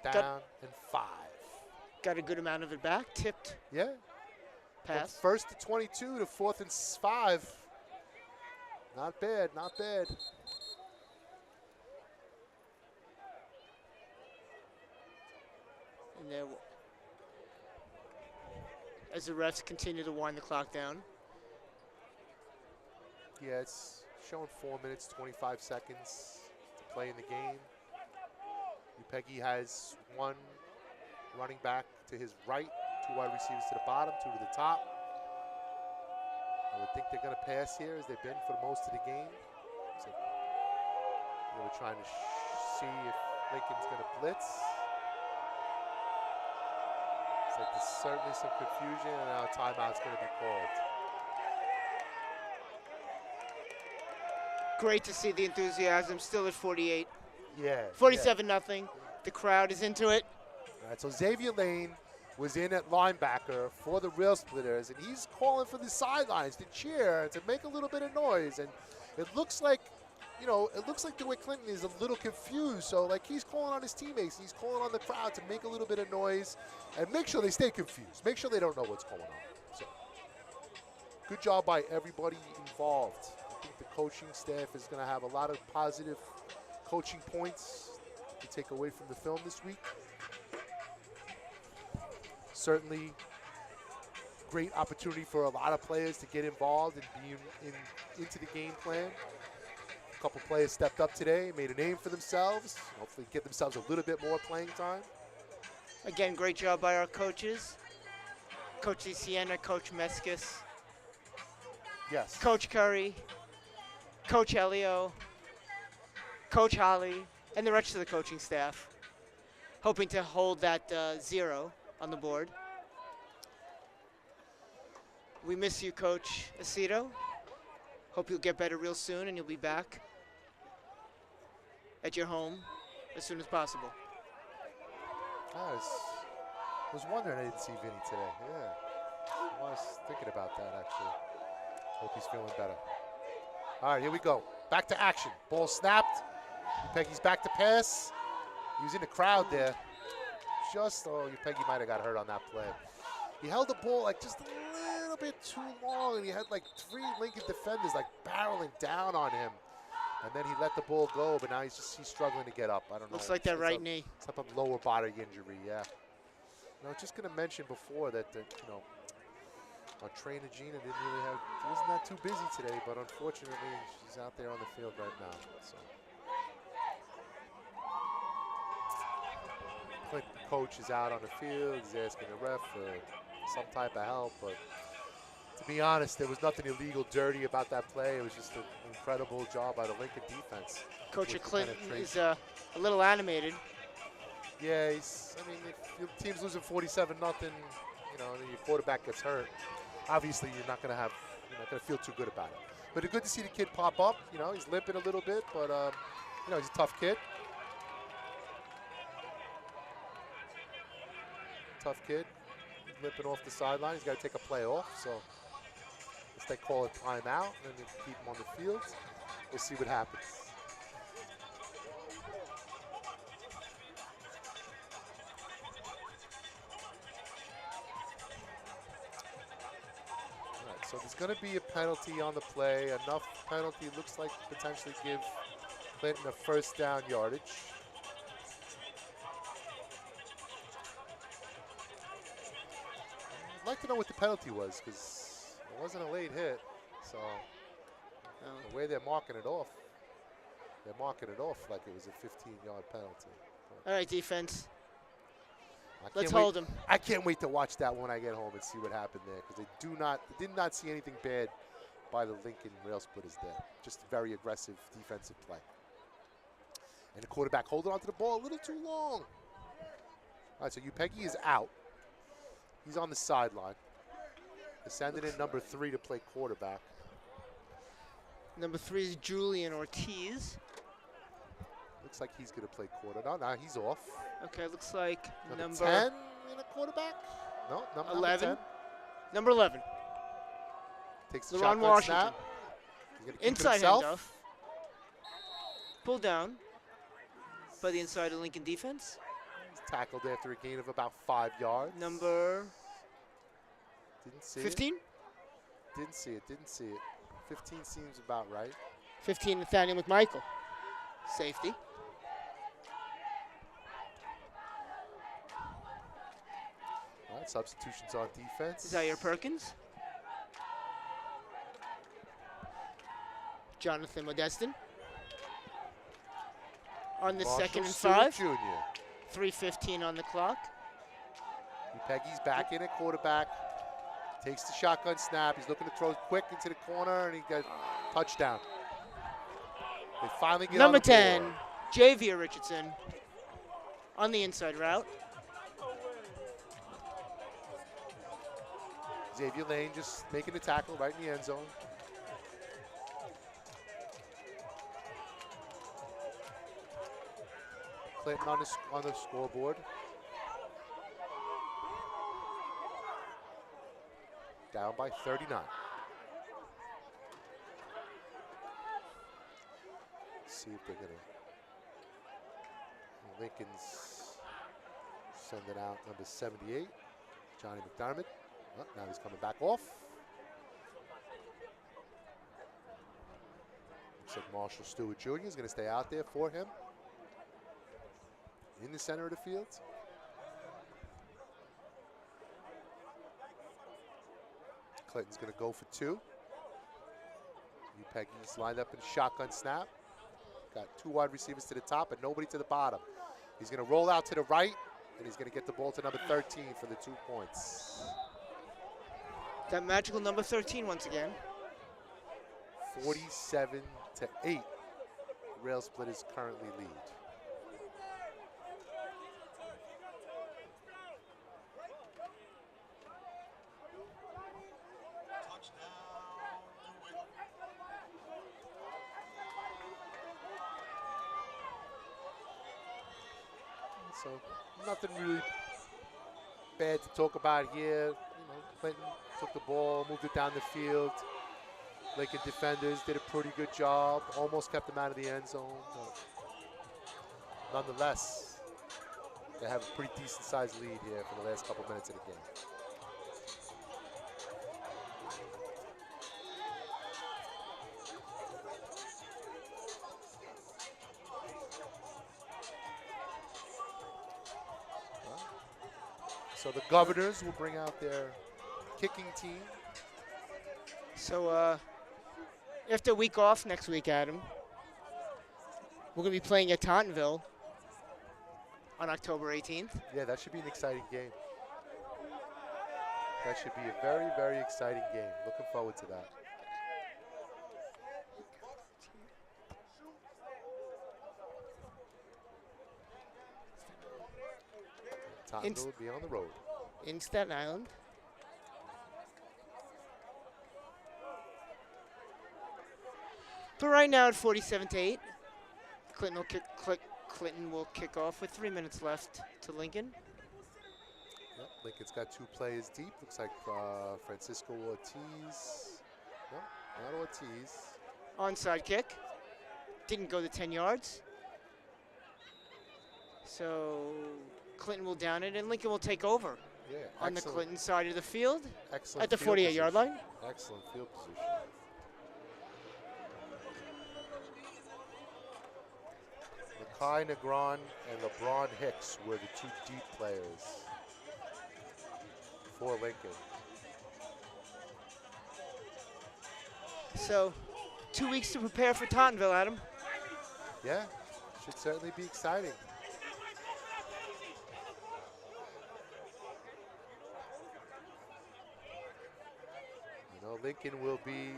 down and 5. Got a good amount of it back. Tipped Yeah. pass. From 1st to 22 to 4th and 5. Not bad, not bad. And there, as the refs continue to wind the clock down. Yeah, it's showing 4 minutes, 25 seconds to play in the game. Peggy has 1 running back to his right, 2 wide receivers to the bottom, 2 to the top. I would think they're going to pass here as they've been for most of the game. So they were trying to see if Lincoln's going to blitz. It's like there's certainly some confusion, and now a timeout's going to be called. Great to see the enthusiasm. Still at 48. Yeah. 47-0. The crowd is into it. All right, so Xavier Lane was in at linebacker for the Railsplitters, and he's calling for the sidelines to cheer and to make a little bit of noise. And it looks like, DeWitt Clinton is a little confused. So, like, he's calling on his teammates. He's calling on the crowd to make a little bit of noise and make sure they stay confused. Make sure they don't know what's going on. So, good job by everybody involved. I think the coaching staff is going to have a lot of positive coaching points to take away from the film this week. Certainly great opportunity for a lot of players to get involved and be into the game plan. A couple players stepped up today, made a name for themselves, hopefully get themselves a little bit more playing time. Again, great job by our coaches. Coach Sienna, Coach Meskis, Yes. Coach Curry, Coach Elio, Coach Holly, and the rest of the coaching staff, hoping to hold that 0 on the board. We miss you, Coach Aceto. Hope you'll get better real soon and you'll be back at your home as soon as possible. Nice. was wondering I didn't see Vinny today. Yeah. I was thinking about that, actually. Hope he's feeling better. All right, here we go. Back to action. Ball snapped. Peggy's back to pass. He was in the crowd there. Peggy might have got hurt on that play. He held the ball like just a little bit too long, and he had like 3 Lincoln defenders like barreling down on him. And then he let the ball go, but now he's struggling to get up. I don't know. Looks like that right knee. It's up a lower body injury, yeah. I was just going to mention before that, our trainer Gina wasn't that too busy today, but unfortunately she's out there on the field right now. So. Clinton coach is out on the field. He's asking the ref for some type of help, but to be honest, there was nothing illegal, dirty about that play. It was just an incredible job by the Lincoln defense. Coach Clinton is a little animated. Yeah, if your team's losing 47-0, and your quarterback gets hurt, obviously you're not going to feel too good about it. But it's good to see the kid pop up. He's limping a little bit, but he's a tough kid. Tough kid. He's limping off the sideline. He's got to take a play off. So if they call it timeout and then keep him on the field, we'll see what happens. So there's going to be a penalty on the play. Enough penalty, looks like, potentially give Clinton a first down yardage. I'd like to know what the penalty was, because it wasn't a late hit. So the way they're marking it off like it was a 15-yard penalty. All right, defense. Let's hold him. I can't wait to watch that when I get home and see what happened there, because did not see anything bad by the Lincoln Railsplitters there. Just very aggressive defensive play. And the quarterback holding onto the ball a little too long. All right, so Peggy is out. He's on the sideline. They're sending in number 3 to play quarterback. Number 3 is Julian Ortiz. Looks like he's going to play quarter. No, he's off. Okay, looks like number 10 in a quarterback? No, number 11. 10. Number 11. Takes the LaRon shotgun Washington. snap. He's gonna keep Inside himself. handoff. Pulled down by the inside of Lincoln defense. He's tackled after a gain of about 5 yards. Number Didn't see 15? it. Didn't see it. 15 seems about right. 15, Nathaniel McMichael. Safety. All right, substitutions on defense. Zaire Perkins. Jonathan Modestin. On the Marshall 2nd and Stewart 5. Jr. 3:15 on the clock. Peggy's back in at quarterback. Takes the shotgun snap. He's looking to throw quick into the corner, and he got touchdown. They finally get Number on the 10, board. Javier Richardson. On the inside route. Xavier Lane just making the tackle right in the end zone. Clinton on the scoreboard. Down by 39. Let's see if they're going to. Lincoln's sending out number 78, Johnny McDermott. Oh, now he's coming back off. Looks like Marshall Stewart Jr. is going to stay out there for him. In the center of the field. Clinton's going to go for 2. Peggy's lined up in shotgun snap. Got 2 wide receivers to the top and nobody to the bottom. He's going to roll out to the right, and he's going to get the ball to number 13 for the 2 points. That magical number 13 once again. 47-8. Railsplitters currently lead. So nothing really bad to talk about here. You know, Clinton took the ball, moved it down the field. Lincoln defenders did a pretty good job. Almost kept them out of the end zone. But nonetheless, they have a pretty decent-sized lead here for the last couple minutes of the game. So the Governors will bring out their kicking team. So after a week off next week, Adam, we're going to be playing at Tauntonville on October 18th. Yeah, that should be an exciting game. That should be a very, very exciting game. Looking forward to that. Tauntonville will be on the road. In Staten Island. But right now at 47-8, Clinton will kick off with 3 minutes left to Lincoln. Yep, Lincoln's got 2 players deep. Looks like Francisco Ortiz. No, not Ortiz. Onside kick. Didn't go the 10 yards. So Clinton will down it, and Lincoln will take over on the Clinton side of the field at the 48-yard line. Excellent field position. Kai Negron and LeBron Hicks were the 2 deep players for Lincoln. So 2 weeks to prepare for Tauntonville, Adam. Yeah, should certainly be exciting. You know, Lincoln will be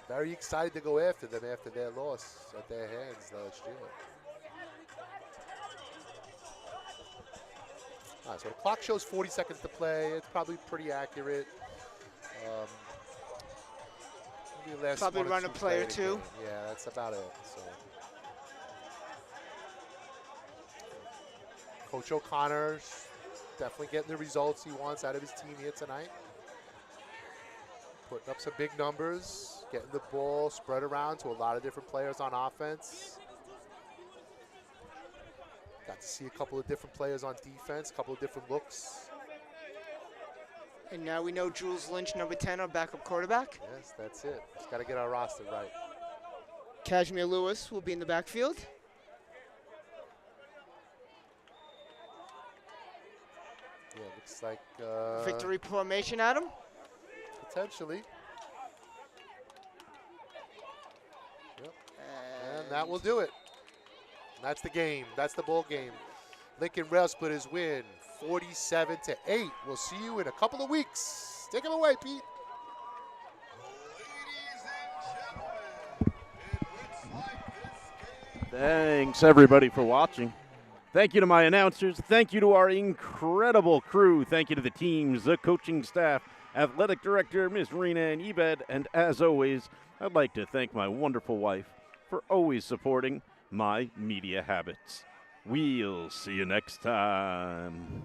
very excited to go after them after their loss at their hands last year. All right, so the clock shows 40 seconds to play. It's probably pretty accurate. Maybe last probably run a play or 2. Yeah, that's about it. So, Coach O'Connor's definitely getting the results he wants out of his team here tonight. Putting up some big numbers, getting the ball spread around to a lot of different players on offense. Got to see a couple of different players on defense, a couple of different looks. And now we know Jules Lynch, number 10, our backup quarterback. Yes, that's it. Just got to get our roster right. Kashmir Lewis will be in the backfield. Yeah, looks like victory formation, Adam. Potentially. Yep. And that will do it. That's the game. That's the bowl game. Lincoln Railsplitters win 47-8. We'll see you in a couple of weeks. Take them away, Pete. Thanks, everybody, for watching. Thank you to my announcers. Thank you to our incredible crew. Thank you to the teams, the coaching staff, athletic director, Ms. Rena and Ebed. And as always, I'd like to thank my wonderful wife for always supporting my media habits. We'll see you next time.